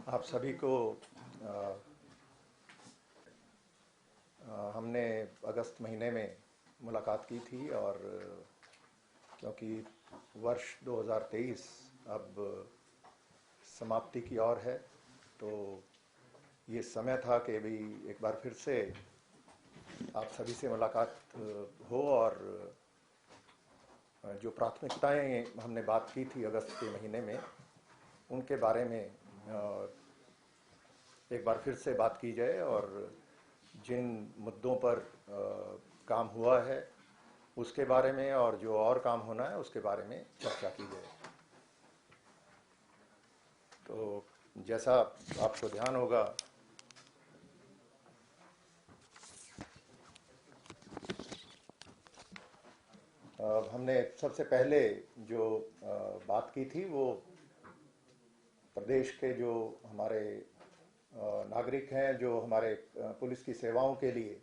आप सभी को हमने अगस्त महीने में मुलाकात की थी और क्योंकि वर्ष 2023 अब समाप्ति की ओर है, तो ये समय था कि भी एक बार फिर से आप सभी से मुलाकात हो और जो प्राथमिकताएं हमने बात की थी अगस्त के महीने में, उनके बारे में एक बार फिर से बात की जाए और जिन मुद्दों पर काम हुआ है उसके बारे में और जो और काम होना है उसके बारे में चर्चा की जाए। तो जैसा आपको ध्यान होगा, हमने सबसे पहले जो बात की थी वो प्रदेश के जो हमारे नागरिक हैं, जो हमारे पुलिस की सेवाओं के लिए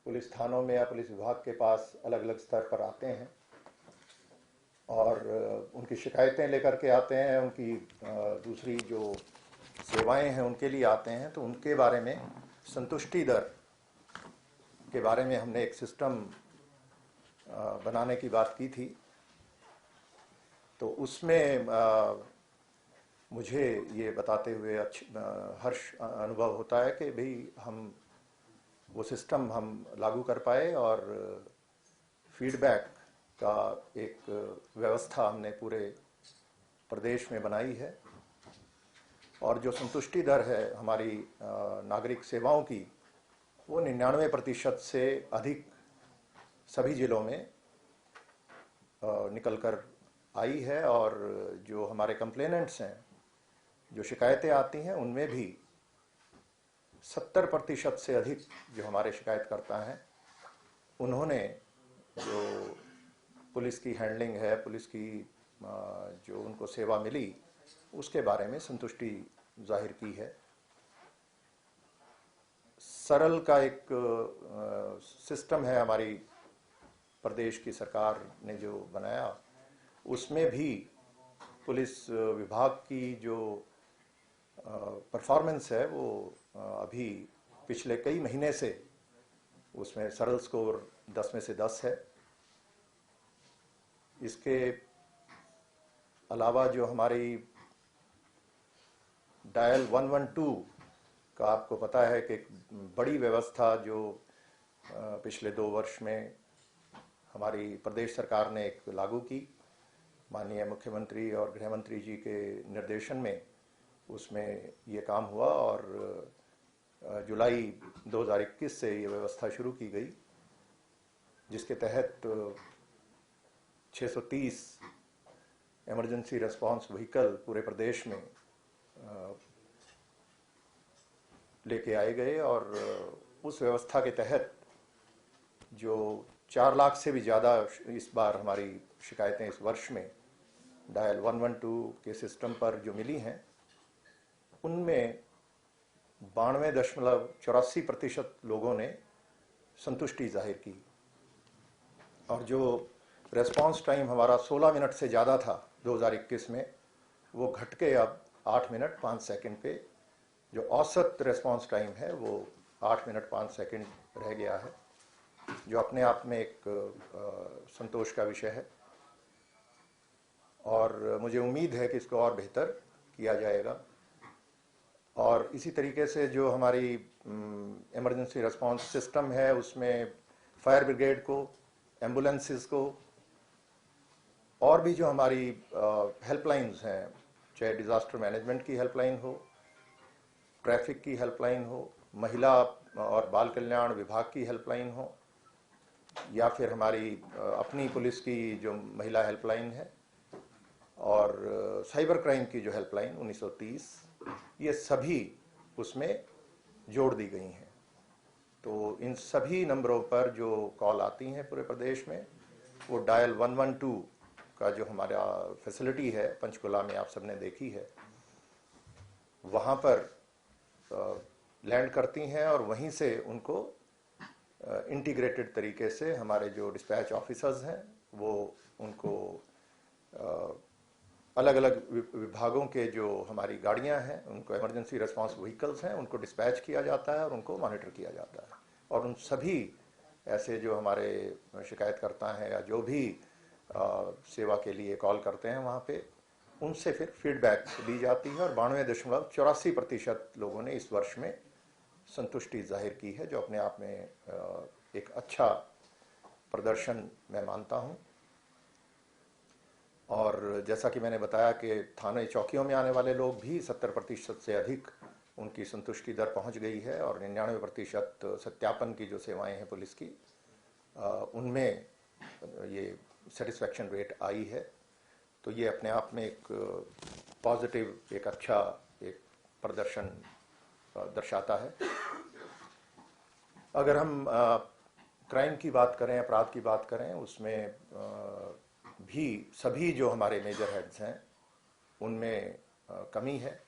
पुलिस थानों में या पुलिस विभाग के पास अलग अलग स्तर पर आते हैं और उनकी शिकायतें लेकर के आते हैं, उनकी दूसरी जो सेवाएं हैं उनके लिए आते हैं, तो उनके बारे में संतुष्टि दर के बारे में हमने एक सिस्टम बनाने की बात की थी। तो उसमें मुझे ये बताते हुए हर्ष अनुभव होता है कि भाई हम वो सिस्टम हम लागू कर पाए और फीडबैक का एक व्यवस्था हमने पूरे प्रदेश में बनाई है। और जो संतुष्टि दर है हमारी नागरिक सेवाओं की, वो 99% से अधिक सभी जिलों में निकल कर आई है। और जो हमारे कंप्लेनेंट्स हैं, जो शिकायतें आती हैं, उनमें भी 70% से अधिक जो हमारे शिकायतकर्ता हैं, उन्होंने जो पुलिस की हैंडलिंग है, पुलिस की जो उनको सेवा मिली, उसके बारे में संतुष्टि जाहिर की है। सरल का एक सिस्टम है हमारी प्रदेश की सरकार ने जो बनाया, उसमें भी पुलिस विभाग की जो परफॉर्मेंस है वो अभी पिछले कई महीने से उसमें सरल स्कोर 10 में से 10 है। इसके अलावा जो हमारी डायल 112 का आपको पता है कि एक बड़ी व्यवस्था जो पिछले 2 वर्ष में हमारी प्रदेश सरकार ने एक लागू की, माननीय मुख्यमंत्री और गृह मंत्री जी के निर्देशन में उसमें ये काम हुआ और जुलाई 2021 से ये व्यवस्था शुरू की गई, जिसके तहत 630 इमरजेंसी रिस्पांस व्हीकल पूरे प्रदेश में लेके आए गए। और उस व्यवस्था के तहत जो 4 लाख से भी ज़्यादा इस बार हमारी शिकायतें इस वर्ष में डायल 112 के सिस्टम पर जो मिली हैं, उनमें 92.84% लोगों ने संतुष्टि जाहिर की। और जो रेस्पॉन्स टाइम हमारा 16 मिनट से ज़्यादा था 2021 में, वो घट के अब 8 मिनट 5 सेकंड पे जो औसत रेस्पॉन्स टाइम है वो 8 मिनट 5 सेकंड रह गया है, जो अपने आप में एक संतोष का विषय है। और मुझे उम्मीद है कि इसको और बेहतर किया जाएगा। और इसी तरीके से जो हमारी इमरजेंसी रिस्पांस सिस्टम है, उसमें फायर ब्रिगेड को, एम्बुलेंसेस को, और भी जो हमारी हेल्पलाइंस हैं, चाहे डिज़ास्टर मैनेजमेंट की हेल्पलाइन हो, ट्रैफिक की हेल्पलाइन हो, महिला और बाल कल्याण विभाग की हेल्पलाइन हो, या फिर हमारी अपनी पुलिस की जो महिला हेल्पलाइन है, और साइबर क्राइम की जो हेल्पलाइन 1930, ये सभी उसमें जोड़ दी गई हैं। तो इन सभी नंबरों पर जो कॉल आती हैं पूरे प्रदेश में, वो डायल 112 का जो हमारा फैसिलिटी है पंचकुला में, आप सबने देखी है, वहाँ पर लैंड करती हैं और वहीं से उनको इंटीग्रेटेड तरीके से हमारे जो डिस्पैच ऑफिसर्स हैं वो उनको अलग अलग विभागों के जो हमारी गाड़ियां हैं, उनको इमरजेंसी रिस्पांस व्हीकल्स हैं, उनको डिस्पैच किया जाता है और उनको मॉनिटर किया जाता है। और उन सभी ऐसे जो हमारे शिकायतकर्ता हैं या जो भी सेवा के लिए कॉल करते हैं वहाँ पे, उनसे फिर फीडबैक ली जाती है। और 92.84% लोगों ने इस वर्ष में संतुष्टि जाहिर की है, जो अपने आप में एक अच्छा प्रदर्शन मैं मानता हूँ। और जैसा कि मैंने बताया कि थाने चौकियों में आने वाले लोग भी 70% से अधिक उनकी संतुष्टि दर पहुंच गई है। और 99% सत्यापन की जो सेवाएं हैं पुलिस की, उनमें ये सेटिस्फैक्शन रेट आई है। तो ये अपने आप में एक पॉजिटिव, एक अच्छा एक प्रदर्शन दर्शाता है। अगर हम क्राइम की बात करें, अपराध की बात करें, उसमें भी सभी जो हमारे मेजर हेड्स हैं उनमें कमी है।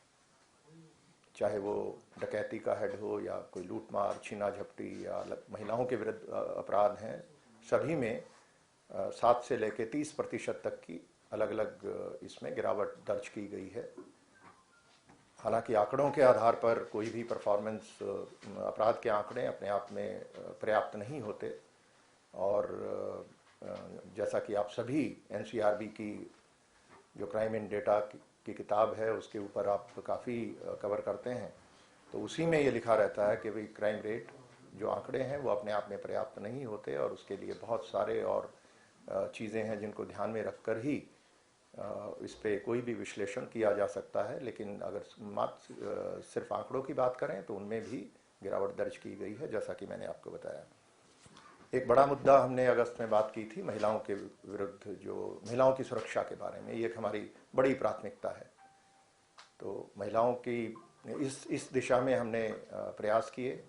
चाहे वो डकैती का हेड हो या कोई लूटमार, छीना झपटी या महिलाओं के विरुद्ध अपराध हैं, सभी में 7 से लेकर 30% तक की अलग अलग इसमें गिरावट दर्ज की गई है। हालांकि आंकड़ों के आधार पर कोई भी परफॉर्मेंस, अपराध के आंकड़े अपने आप में पर्याप्त नहीं होते। और जैसा कि आप सभी एनसीआरबी की जो क्राइम इन डेटा की किताब है उसके ऊपर आप काफ़ी कवर करते हैं, तो उसी में ये लिखा रहता है कि भाई क्राइम रेट जो आंकड़े हैं वो अपने आप में पर्याप्त नहीं होते और उसके लिए बहुत सारे और चीज़ें हैं जिनको ध्यान में रखकर ही इस पे कोई भी विश्लेषण किया जा सकता है। लेकिन अगर मात्र सिर्फ आंकड़ों की बात करें तो उनमें भी गिरावट दर्ज की गई है, जैसा कि मैंने आपको बताया। एक बड़ा मुद्दा हमने अगस्त में बात की थी महिलाओं के विरुद्ध, जो महिलाओं की सुरक्षा के बारे में, ये एक हमारी बड़ी प्राथमिकता है। तो महिलाओं की इस दिशा में हमने प्रयास किए।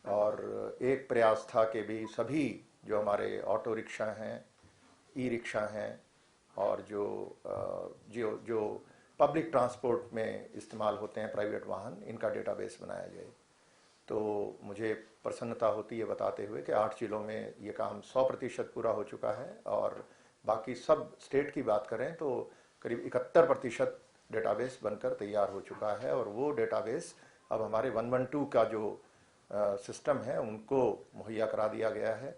और एक प्रयास था कि भी सभी जो हमारे ऑटो रिक्शा हैं, ई रिक्शा हैं और जो पब्लिक ट्रांसपोर्ट में इस्तेमाल होते हैं प्राइवेट वाहन, इनका डेटाबेस बनाया जाए। तो मुझे प्रसन्नता होती है बताते हुए कि 8 जिलों में ये काम 100% पूरा हो चुका है। और बाकी सब स्टेट की बात करें तो करीब 71% डेटाबेस बनकर तैयार हो चुका है। और वो डेटाबेस अब हमारे 112 का जो सिस्टम है उनको मुहैया करा दिया गया है।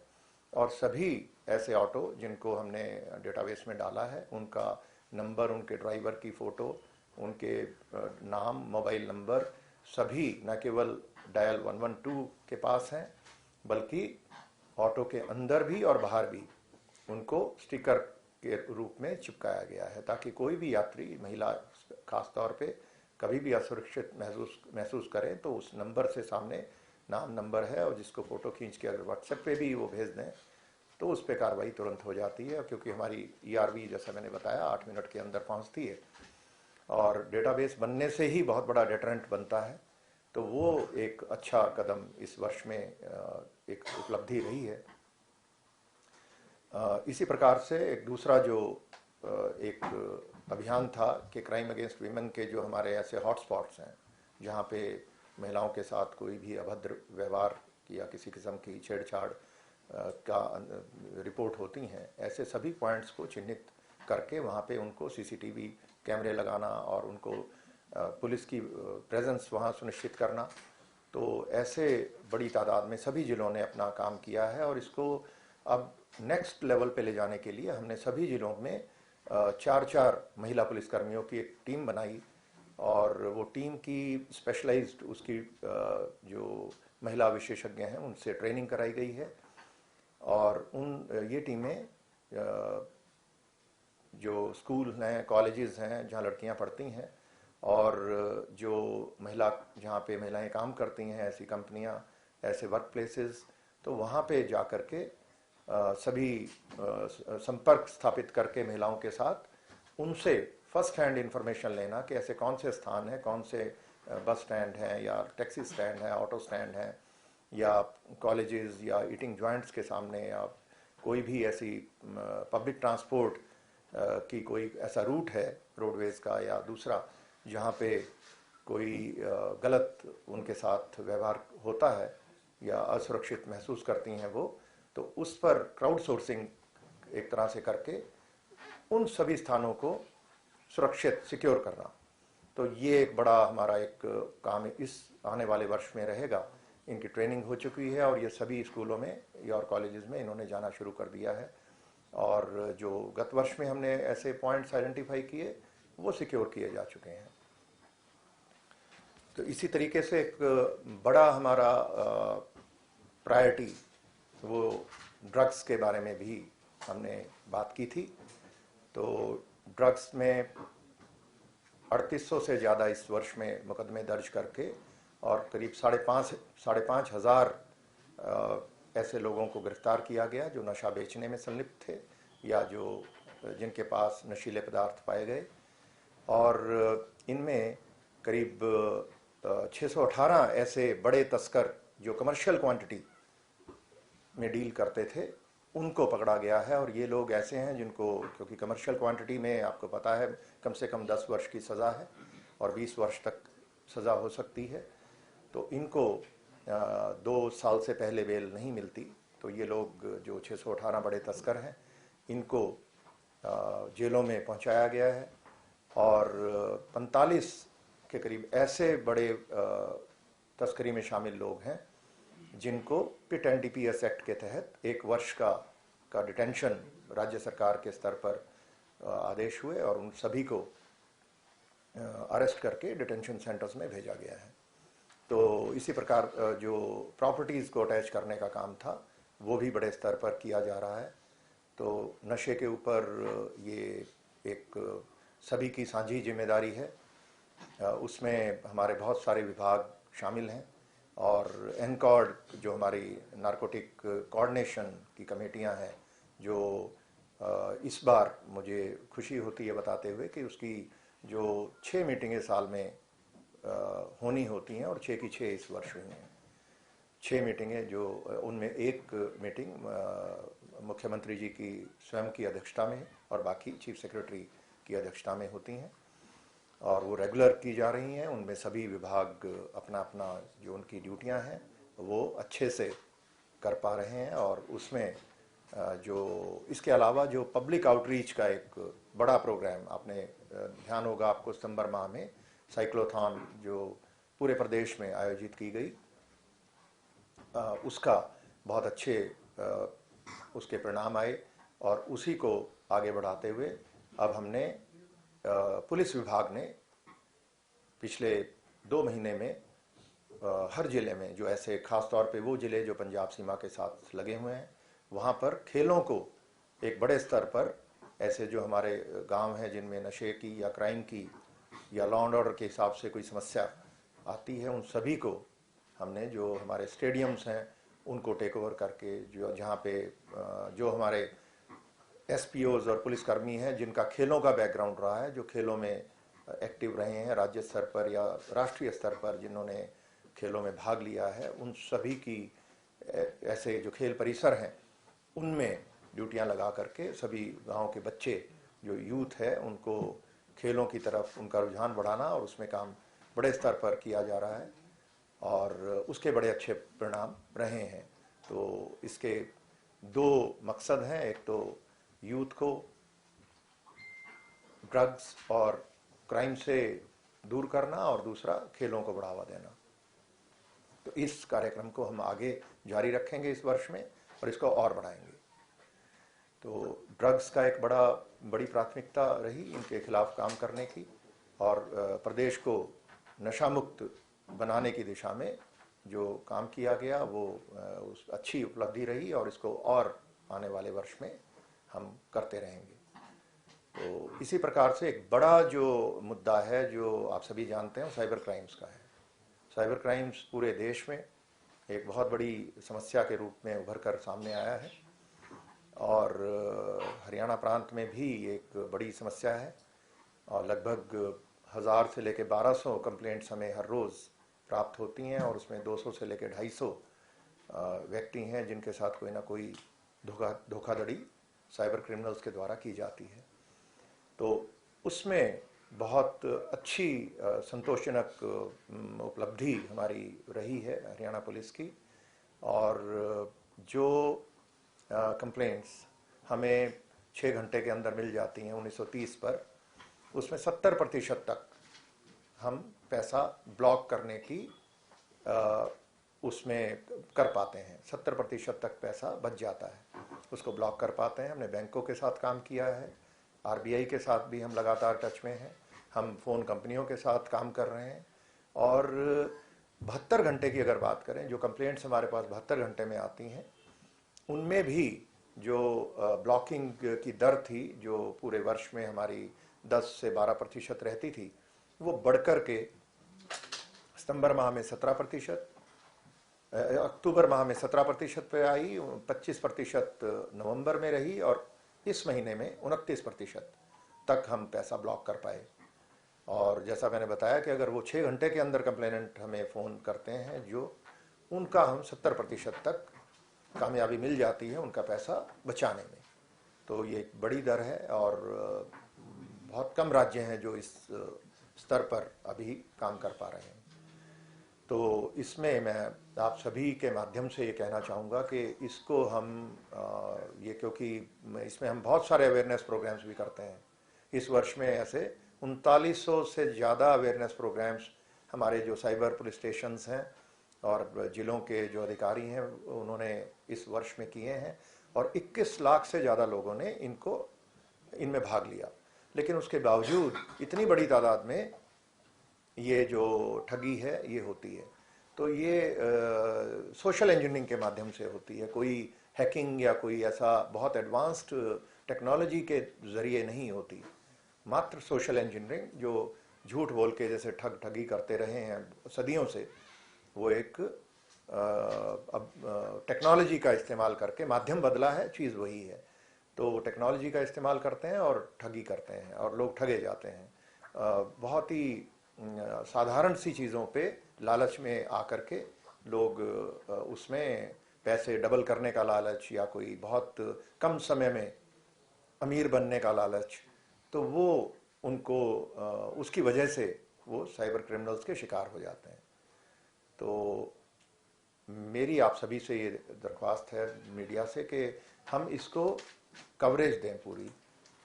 और सभी ऐसे ऑटो जिनको हमने डेटाबेस में डाला है, उनका नंबर, उनके ड्राइवर की फ़ोटो, उनके नाम, मोबाइल नंबर, सभी न केवल डायल 112 के पास हैं बल्कि ऑटो के अंदर भी और बाहर भी उनको स्टिकर के रूप में चिपकाया गया है, ताकि कोई भी यात्री, महिला खास तौर पे, कभी भी असुरक्षित महसूस करे तो उस नंबर से सामने नाम, नंबर है, और जिसको फ़ोटो खींच के अगर व्हाट्सएप पे भी वो भेज दें तो उस पर कार्रवाई तुरंत हो जाती है। क्योंकि हमारी ERV, जैसा मैंने बताया, 8 मिनट के अंदर पहुंचती है और डेटाबेस बनने से ही बहुत बड़ा डेटरेंट बनता है। तो वो एक अच्छा कदम इस वर्ष में एक उपलब्धि रही है। इसी प्रकार से एक दूसरा जो एक अभियान था कि क्राइम अगेंस्ट वीमेन के जो हमारे ऐसे हॉटस्पॉट्स हैं जहाँ पे महिलाओं के साथ कोई भी अभद्र व्यवहार या किसी किस्म की छेड़छाड़ का रिपोर्ट होती हैं, ऐसे सभी पॉइंट्स को चिन्हित करके वहाँ पे उनको CCTV कैमरे लगाना और उनको पुलिस की प्रेजेंस वहाँ सुनिश्चित करना। तो ऐसे बड़ी तादाद में सभी जिलों ने अपना काम किया है। और इसको अब नेक्स्ट लेवल पे ले जाने के लिए हमने सभी जिलों में 4-4 महिला पुलिसकर्मियों की एक टीम बनाई। और वो टीम की स्पेशलाइज्ड, उसकी जो महिला विशेषज्ञ हैं उनसे ट्रेनिंग कराई गई है। और ये टीमें जो स्कूल हैं, कॉलेजेस हैं जहाँ लड़कियाँ पढ़ती हैं, और जो जहाँ पे महिलाएं काम करती हैं, ऐसी कंपनियाँ, ऐसे वर्क प्लेसेस, तो वहाँ पे जा कर के सभी संपर्क स्थापित करके महिलाओं के साथ उनसे फर्स्ट हैंड इंफॉर्मेशन लेना कि ऐसे कौन से स्थान हैं, कौन से बस स्टैंड हैं या टैक्सी स्टैंड हैं, ऑटो स्टैंड हैं, या कॉलेजेस या ईटिंग जॉइंट्स के सामने, या कोई भी ऐसी पब्लिक ट्रांसपोर्ट की कोई ऐसा रूट है रोडवेज़ का या दूसरा जहाँ पे कोई गलत उनके साथ व्यवहार होता है या असुरक्षित महसूस करती हैं वो, तो उस पर क्राउड सोर्सिंग एक तरह से करके उन सभी स्थानों को सुरक्षित सिक्योर करना। तो ये एक बड़ा हमारा एक काम इस आने वाले वर्ष में रहेगा। इनकी ट्रेनिंग हो चुकी है और ये सभी स्कूलों में या और कॉलेजेस में इन्होंने जाना शुरू कर दिया है। और जो गत वर्ष में हमने ऐसे पॉइंट्स आइडेंटिफाई किए वो सिक्योर किए जा चुके हैं। तो इसी तरीके से एक बड़ा हमारा प्रायोरिटी वो ड्रग्स के बारे में भी हमने बात की थी। तो ड्रग्स में 3800 से ज़्यादा इस वर्ष में मुकदमे दर्ज करके और करीब 5,500 ऐसे लोगों को गिरफ्तार किया गया जो नशा बेचने में संलिप्त थे या जो जिनके पास नशीले पदार्थ पाए गए। और इनमें करीब 618 ऐसे बड़े तस्कर जो कमर्शियल क्वांटिटी में डील करते थे उनको पकड़ा गया है। और ये लोग ऐसे हैं जिनको, क्योंकि कमर्शियल क्वांटिटी में आपको पता है कम से कम 10 वर्ष की सज़ा है और 20 वर्ष तक सज़ा हो सकती है। तो इनको 2 साल से पहले बेल नहीं मिलती। तो ये लोग जो 618 बड़े तस्कर हैं इनको जेलों में पहुंचाया गया है। और 45 के करीब ऐसे बड़े तस्करी में शामिल लोग हैं जिनको पिट एनडीपीएस एक्ट के तहत 1 वर्ष का डिटेंशन राज्य सरकार के स्तर पर आदेश हुए और उन सभी को अरेस्ट करके डिटेंशन सेंटर्स में भेजा गया है। तो इसी प्रकार जो प्रॉपर्टीज़ को अटैच करने का काम था वो भी बड़े स्तर पर किया जा रहा है। तो नशे के ऊपर ये एक सभी की साझी जिम्मेदारी है। उसमें हमारे बहुत सारे विभाग शामिल हैं और एनकॉर्ड जो हमारी नारकोटिक कोऑर्डिनेशन की कमेटियां हैं, जो इस बार मुझे खुशी होती है बताते हुए कि उसकी जो 6 मीटिंगें साल में होनी होती हैं और 6 की 6 इस वर्ष हुई हैं। 6 मीटिंगें जो उनमें एक मीटिंग मुख्यमंत्री जी की स्वयं की अध्यक्षता में और बाकी चीफ सेक्रेटरी की अध्यक्षता में होती हैं और वो रेगुलर की जा रही हैं। उनमें सभी विभाग अपना अपना जो उनकी ड्यूटियां हैं वो अच्छे से कर पा रहे हैं। और उसमें जो इसके अलावा जो पब्लिक आउटरीच का एक बड़ा प्रोग्राम आपने ध्यान होगा आपको सितंबर माह में साइक्लोथॉन जो पूरे प्रदेश में आयोजित की गई, उसका बहुत अच्छे उसके परिणाम आए और उसी को आगे बढ़ाते हुए अब हमने पुलिस विभाग ने पिछले 2 महीने में हर ज़िले में जो ऐसे खास तौर पे वो ज़िले जो पंजाब सीमा के साथ लगे हुए हैं वहाँ पर खेलों को एक बड़े स्तर पर ऐसे जो हमारे गांव हैं जिनमें नशे की या क्राइम की या लॉ एंड ऑर्डर के हिसाब से कोई समस्या आती है, उन सभी को हमने जो हमारे स्टेडियम्स हैं उनको टेक ओवर करके जो जहाँ पे जो हमारे एसपीओज और पुलिसकर्मी हैं जिनका खेलों का बैकग्राउंड रहा है, जो खेलों में एक्टिव रहे हैं राज्य स्तर पर या राष्ट्रीय स्तर पर जिन्होंने खेलों में भाग लिया है, उन सभी की ऐसे जो खेल परिसर हैं उनमें ड्यूटियां लगा करके सभी गांव के बच्चे जो यूथ है उनको खेलों की तरफ उनका रुझान बढ़ाना और उसमें काम बड़े स्तर पर किया जा रहा है और उसके बड़े अच्छे परिणाम रहे हैं। तो इसके 2 मकसद हैं, एक तो यूथ को ड्रग्स और क्राइम से दूर करना और दूसरा खेलों को बढ़ावा देना। तो इस कार्यक्रम को हम आगे जारी रखेंगे इस वर्ष में और इसको और बढ़ाएंगे। तो ड्रग्स का एक बड़ी प्राथमिकता रही इनके खिलाफ काम करने की और प्रदेश को नशा मुक्त बनाने की दिशा में जो काम किया गया वो उस अच्छी उपलब्धि रही और इसको और आने वाले वर्ष में हम करते रहेंगे। तो इसी प्रकार से एक बड़ा जो मुद्दा है जो आप सभी जानते हैं साइबर क्राइम्स का है। साइबर क्राइम्स पूरे देश में एक बहुत बड़ी समस्या के रूप में उभर कर सामने आया है और हरियाणा प्रांत में भी एक बड़ी समस्या है और लगभग 1000 से लेकर 1200 कंप्लेंट्स हमें हर रोज़ प्राप्त होती हैं और उसमें 200 से लेकर 250 व्यक्ति हैं जिनके साथ कोई ना कोई धोखाधड़ी साइबर क्रिमिनल्स के द्वारा की जाती है। तो उसमें बहुत अच्छी संतोषजनक उपलब्धि हमारी रही है हरियाणा पुलिस की और जो कंप्लेंट्स हमें 6 घंटे के अंदर मिल जाती हैं 1930 पर, उसमें 70% तक हम पैसा ब्लॉक करने की उसमें कर पाते हैं। 70% तक पैसा बच जाता है, उसको ब्लॉक कर पाते हैं। हमने बैंकों के साथ काम किया है, आरबीआई के साथ भी हम लगातार टच में हैं, हम फ़ोन कंपनियों के साथ काम कर रहे हैं। और 72 घंटे की अगर बात करें, जो कंप्लेंट्स हमारे पास 72 घंटे में आती हैं, उनमें भी जो ब्लॉकिंग की दर थी, जो पूरे वर्ष में हमारी 10 से 12% रहती थी, वो बढ़कर के सितंबर माह में 17%, अक्टूबर माह में 17% पे आई, 25% नवंबर में रही, और इस महीने में 29% तक हम पैसा ब्लॉक कर पाए। और जैसा मैंने बताया कि अगर वो 6 घंटे के अंदर कंप्लेनेंट हमें फ़ोन करते हैं, जो उनका हम 70% तक कामयाबी मिल जाती है उनका पैसा बचाने में। तो ये एक बड़ी दर है, और बहुत कम राज्य हैं जो इस स्तर पर अभी काम कर पा रहे हैं। तो इसमें मैं आप सभी के माध्यम से ये कहना चाहूँगा कि इसको हम ये, क्योंकि इसमें हम बहुत सारे अवेयरनेस प्रोग्राम्स भी करते हैं। इस वर्ष में ऐसे 3900 से ज़्यादा अवेयरनेस प्रोग्राम्स हमारे जो साइबर पुलिस स्टेशंस हैं और जिलों के जो अधिकारी हैं उन्होंने इस वर्ष में किए हैं, और 21 लाख से ज़्यादा लोगों ने इनमें भाग लिया। लेकिन उसके बावजूद इतनी बड़ी तादाद में ये जो ठगी है ये होती है, तो ये सोशल इंजीनियरिंग के माध्यम से होती है। कोई हैकिंग या कोई ऐसा बहुत एडवांस्ड टेक्नोलॉजी के ज़रिए नहीं होती, मात्र सोशल इंजीनियरिंग, जो झूठ बोल के जैसे ठगी करते रहे हैं सदियों से, वो एक अब टेक्नोलॉजी का इस्तेमाल करके, माध्यम बदला है, चीज़ वही है। तो टेक्नोलॉजी का इस्तेमाल करते हैं और ठगी करते हैं, और लोग ठगे जाते हैं। बहुत ही साधारण सी चीज़ों पे लालच में आकर के लोग उसमें पैसे डबल करने का लालच, या कोई बहुत कम समय में अमीर बनने का लालच, तो वो उनको उसकी वजह से वो साइबर क्रिमिनल्स के शिकार हो जाते हैं। तो मेरी आप सभी से ये दरख्वास्त है मीडिया से कि हम इसको कवरेज दें पूरी,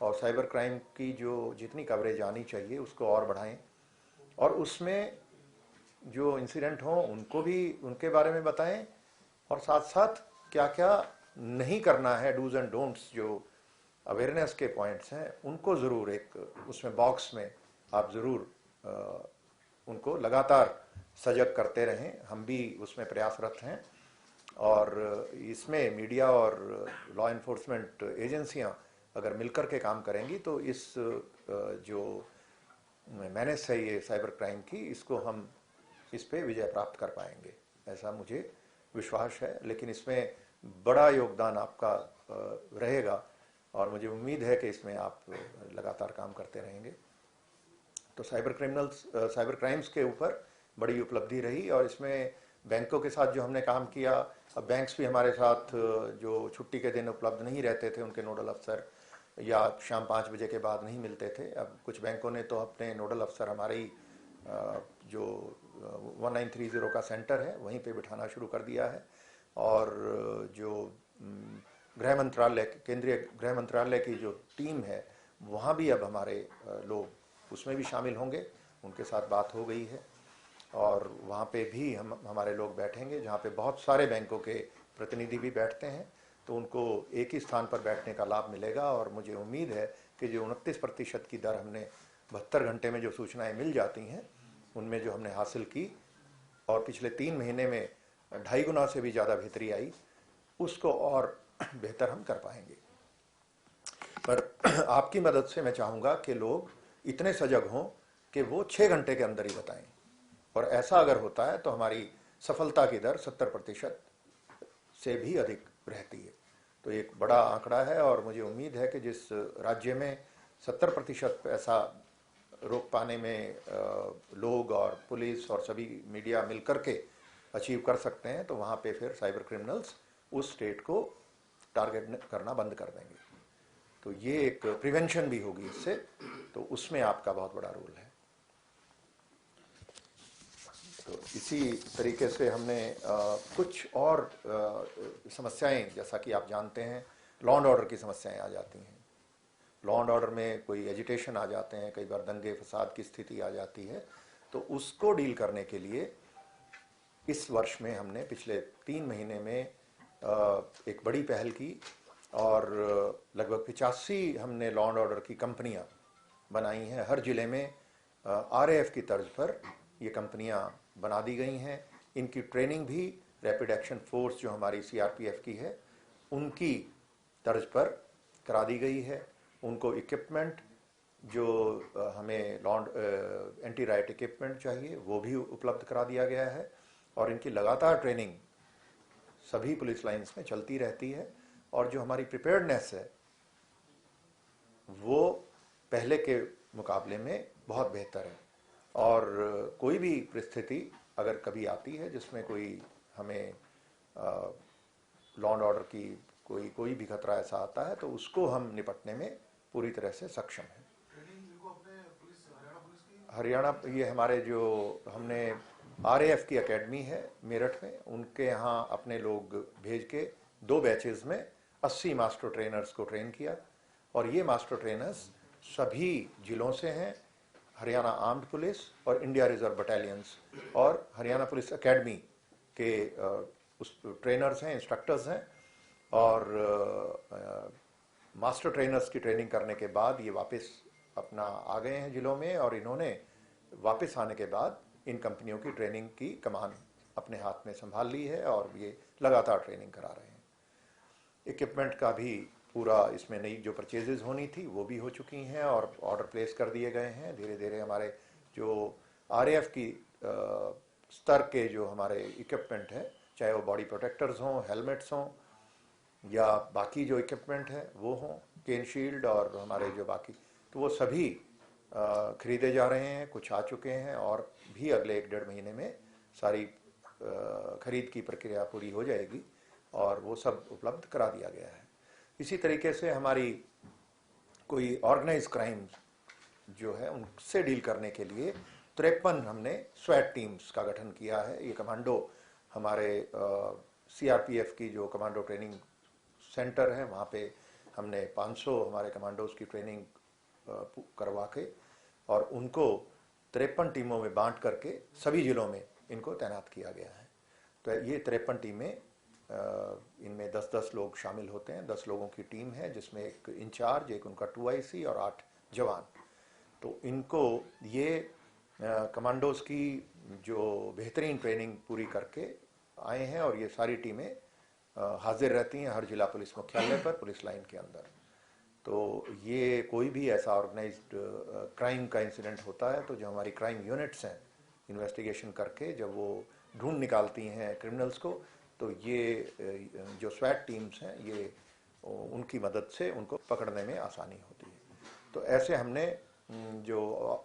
और साइबर क्राइम की जो जितनी कवरेज आनी चाहिए उसको और बढ़ाएं, और उसमें जो इंसिडेंट हों उनको भी उनके बारे में बताएं, और साथ साथ क्या क्या नहीं करना है, डूज एंड डोंट्स, जो अवेयरनेस के पॉइंट्स हैं, उनको ज़रूर एक उसमें बॉक्स में आप ज़रूर उनको लगातार सजग करते रहें। हम भी उसमें प्रयासरत हैं, और इसमें मीडिया और लॉ इन्फोर्समेंट एजेंसियां अगर मिलकर के काम करेंगी तो इस जो मैनेज है ये साइबर क्राइम की, इसको हम इस पे विजय प्राप्त कर पाएंगे, ऐसा मुझे विश्वास है। लेकिन इसमें बड़ा योगदान आपका रहेगा, और मुझे उम्मीद है कि इसमें आप लगातार काम करते रहेंगे। तो साइबर क्राइम्स के ऊपर बड़ी उपलब्धि रही, और इसमें बैंकों के साथ जो हमने काम किया, अब बैंक्स भी हमारे साथ जो छुट्टी के दिन उपलब्ध नहीं रहते थे, उनके नोडल अफसर या शाम 5 बजे के बाद नहीं मिलते थे, अब कुछ बैंकों ने तो अपने नोडल अफसर हमारे ही जो 1930 का सेंटर है वहीं पे बिठाना शुरू कर दिया है। और जो गृह मंत्रालय, केंद्रीय गृह मंत्रालय की जो टीम है, वहाँ भी अब हमारे लोग उसमें भी शामिल होंगे, उनके साथ बात हो गई है, और वहाँ पे भी हमारे लोग बैठेंगे, जहाँ पे बहुत सारे बैंकों के प्रतिनिधि भी बैठते हैं, तो उनको एक ही स्थान पर बैठने का लाभ मिलेगा। और मुझे उम्मीद है कि जो 29% की दर हमने 72 घंटे में जो सूचनाएं मिल जाती हैं, उनमें जो हमने हासिल की, और पिछले 3 महीने में 2.5 गुना से भी ज़्यादा बेहतरी आई, उसको और बेहतर हम कर पाएंगे। पर आपकी मदद से मैं चाहूँगा कि लोग इतने सजग हों कि वो 6 घंटे के अंदर ही बताएं, और ऐसा अगर होता है तो हमारी सफलता की दर 70% से भी अधिक रहती है। तो एक बड़ा आंकड़ा है, और मुझे उम्मीद है कि जिस राज्य में 70% ऐसा रोक पाने में लोग और पुलिस और सभी मीडिया मिलकर के अचीव कर सकते हैं, तो वहाँ पे फिर साइबर क्रिमिनल्स उस स्टेट को टारगेट करना बंद कर देंगे। तो ये एक प्रिवेंशन भी होगी इससे, तो उसमें आपका बहुत बड़ा रोल है। तो इसी तरीके से हमने कुछ और समस्याएं, जैसा कि आप जानते हैं, लॉ एंड ऑर्डर की समस्याएं आ जाती हैं, लॉ एंड ऑर्डर में कोई एजिटेशन आ जाते हैं, कई बार दंगे फसाद की स्थिति आ जाती है, तो उसको डील करने के लिए इस वर्ष में हमने पिछले 3 महीने में एक बड़ी पहल की और लगभग 85 हमने लॉ एंड ऑर्डर की कंपनियां बनाई हैं। हर जिले में RAF की तर्ज पर ये कंपनियां बना दी गई हैं। इनकी ट्रेनिंग भी रैपिड एक्शन फोर्स जो हमारी CRPF की है उनकी तर्ज पर करा दी गई है। उनको इक्विपमेंट जो हमें एंटी राइट इक्विपमेंट चाहिए वो भी उपलब्ध करा दिया गया है और इनकी लगातार ट्रेनिंग सभी पुलिस लाइंस में चलती रहती है और जो हमारी प्रिपेयर्डनेस है वो पहले के मुकाबले में बहुत बेहतर है। और कोई भी परिस्थिति अगर कभी आती है जिसमें कोई हमें लॉ एंड ऑर्डर की कोई भी खतरा ऐसा आता है तो उसको हम निपटने में पूरी तरह से सक्षम हैं। हरियाणा ये हमारे जो हमने RAF की एकेडमी है मेरठ में, उनके यहाँ अपने लोग भेज के 2 बैचेस में 80 मास्टर ट्रेनर्स को ट्रेन किया और ये मास्टर ट्रेनर्स सभी जिलों से हैं, हरियाणा आर्म्ड पुलिस और इंडिया रिजर्व बटालियंस और हरियाणा पुलिस एकेडमी के उस ट्रेनर्स हैं, इंस्ट्रक्टर्स हैं। और मास्टर ट्रेनर्स की ट्रेनिंग करने के बाद ये वापस अपना आ गए हैं जिलों में और इन्होंने वापस आने के बाद इन कंपनियों की ट्रेनिंग की कमान अपने हाथ में संभाल ली है और ये लगातार ट्रेनिंग करा रहे हैं। इक्विपमेंट का भी पूरा इसमें नई जो परचेजेज होनी थी वो भी हो चुकी हैं और ऑर्डर प्लेस कर दिए गए हैं। धीरे धीरे हमारे जो RAF की स्तर के जो हमारे इक्विपमेंट है, चाहे वो बॉडी प्रोटेक्टर्स हों, हेलमेट्स हों या बाकी जो इक्विपमेंट है वो हों, केन शील्ड और हमारे जो बाकी, तो वो सभी खरीदे जा रहे हैं। कुछ आ चुके हैं और भी अगले 1-1.5 महीने में सारी खरीद की प्रक्रिया पूरी हो जाएगी और वो सब उपलब्ध करा दिया गया है। इसी तरीके से हमारी कोई ऑर्गेनाइज क्राइम जो है उनसे डील करने के लिए 53 हमने स्वैट टीम्स का गठन किया है। ये कमांडो हमारे CRPF की जो कमांडो ट्रेनिंग सेंटर है वहाँ पे हमने 500 हमारे कमांडोज की ट्रेनिंग करवा के और उनको 53 टीमों में बांट करके सभी जिलों में इनको तैनात किया गया है। तो ये 53 टीमें, इनमें 10-10 लोग शामिल होते हैं। 10 लोगों की टीम है जिसमें एक इंचार्ज, एक उनका 2IC और 8 जवान। तो इनको ये कमांडोज की जो बेहतरीन ट्रेनिंग पूरी करके आए हैं और ये सारी टीमें हाजिर रहती हैं हर जिला पुलिस मुख्यालय पर पुलिस लाइन के अंदर। तो ये कोई भी ऐसा ऑर्गेनाइज्ड क्राइम का इंसिडेंट होता है तो जो हमारी क्राइम यूनिट्स हैं इन्वेस्टिगेशन करके जब वो ढूंढ निकालती हैं क्रिमिनल्स को, तो ये जो स्वैट टीम्स हैं ये उनकी मदद से उनको पकड़ने में आसानी होती है। तो ऐसे हमने जो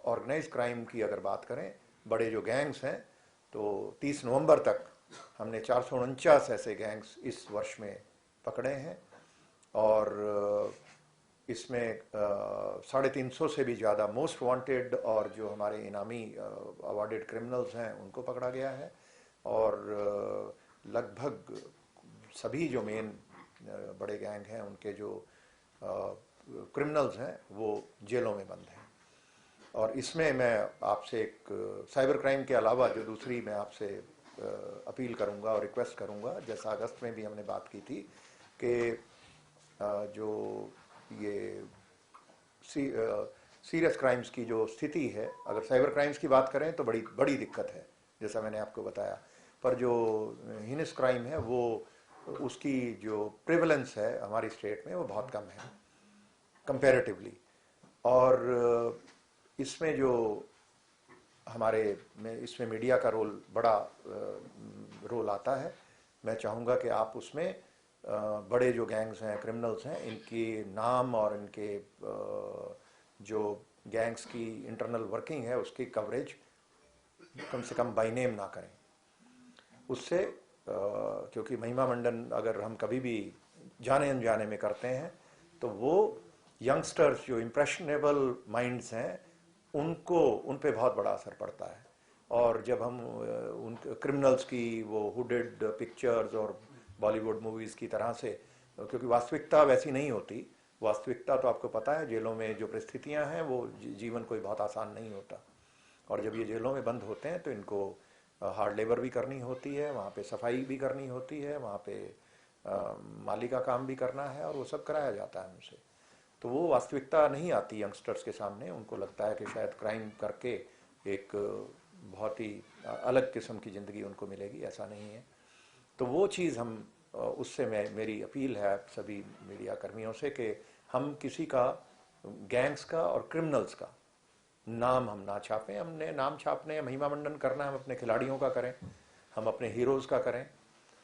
ऑर्गेनाइज क्राइम की अगर बात करें, बड़े जो गैंग्स हैं, तो 30 नवंबर तक हमने 449 ऐसे गैंग्स इस वर्ष में पकड़े हैं और इसमें 350 से भी ज़्यादा मोस्ट वांटेड और जो हमारे इनामी अवार्डेड क्रिमिनल्स हैं उनको पकड़ा गया है और लगभग सभी जो मेन बड़े गैंग हैं उनके जो क्रिमिनल्स हैं वो जेलों में बंद हैं। और इसमें मैं आपसे एक साइबर क्राइम के अलावा जो दूसरी मैं आपसे अपील करूंगा और रिक्वेस्ट करूंगा, जैसा अगस्त में भी हमने बात की थी कि जो ये सीरियस क्राइम्स की जो स्थिति है, अगर साइबर क्राइम्स की बात करें तो बड़ी बड़ी दिक्कत है जैसा मैंने आपको बताया, पर जो हिनस क्राइम है वो उसकी जो प्रिवलेंस है हमारी स्टेट में वो बहुत कम है कंपैरेटिवली। और इसमें जो हमारे इसमें मीडिया का रोल बड़ा रोल आता है। मैं चाहूँगा कि आप उसमें बड़े जो गैंग्स हैं, क्रिमिनल्स हैं, इनकी नाम और इनके जो गैंग्स की इंटरनल वर्किंग है उसकी कवरेज कम से कम बाय नेम ना करें। उससे क्योंकि महिमा मंडन अगर हम कभी भी जाने अनजाने में करते हैं तो वो यंगस्टर्स जो इम्प्रेशनेबल माइंड्स हैं उन पे बहुत बड़ा असर पड़ता है। और जब हम उन क्रिमिनल्स की वो हुडेड पिक्चर्स और बॉलीवुड मूवीज़ की तरह से, क्योंकि वास्तविकता वैसी नहीं होती, वास्तविकता तो आपको पता है, जेलों में जो परिस्थितियां हैं वो जीवन कोई बहुत आसान नहीं होता। और जब ये जेलों में बंद होते हैं तो इनको हार्ड लेबर भी करनी होती है, वहाँ पे सफाई भी करनी होती है, वहाँ पे माली का काम भी करना है, और वो सब कराया जाता है उनसे। तो वो वास्तविकता नहीं आती यंगस्टर्स के सामने। उनको लगता है कि शायद क्राइम करके एक बहुत ही अलग किस्म की ज़िंदगी उनको मिलेगी, ऐसा नहीं है। तो वो चीज़ हम उससे मेरी अपील है सभी मीडिया कर्मियों से कि हम किसी का, गैंग्स का और क्रिमिनल्स का नाम हम ना छापें। हमने नाम छापने, महिमा मंडन करना हम अपने खिलाड़ियों का करें, हम अपने हीरोज़ का करें।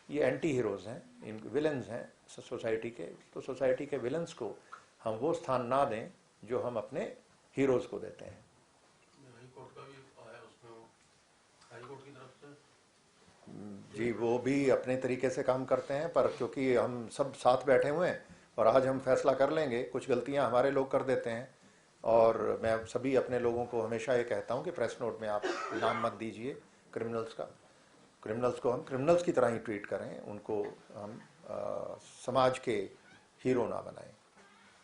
ये एंटी हीरोज़ हैं, इन विलन्स हैं सोसाइटी के। तो सोसाइटी के विलन्स को हम वो स्थान ना दें जो हम अपने हीरोज़ को देते हैं। हाईकोर्ट का भी आया उसमें, हाईकोर्ट की तरफ से जी, वो भी अपने तरीके से काम करते हैं, पर क्योंकि हम सब साथ बैठे हुए हैं और आज हम फैसला कर लेंगे, कुछ गलतियां हमारे लोग कर देते हैं। और मैं सभी अपने लोगों को हमेशा ये कहता हूं कि प्रेस नोट में आप नाम मत दीजिए क्रिमिनल्स का। क्रिमिनल्स को हम क्रिमिनल्स की तरह ही ट्रीट करें, उनको हम समाज के हीरो ना बनाएं।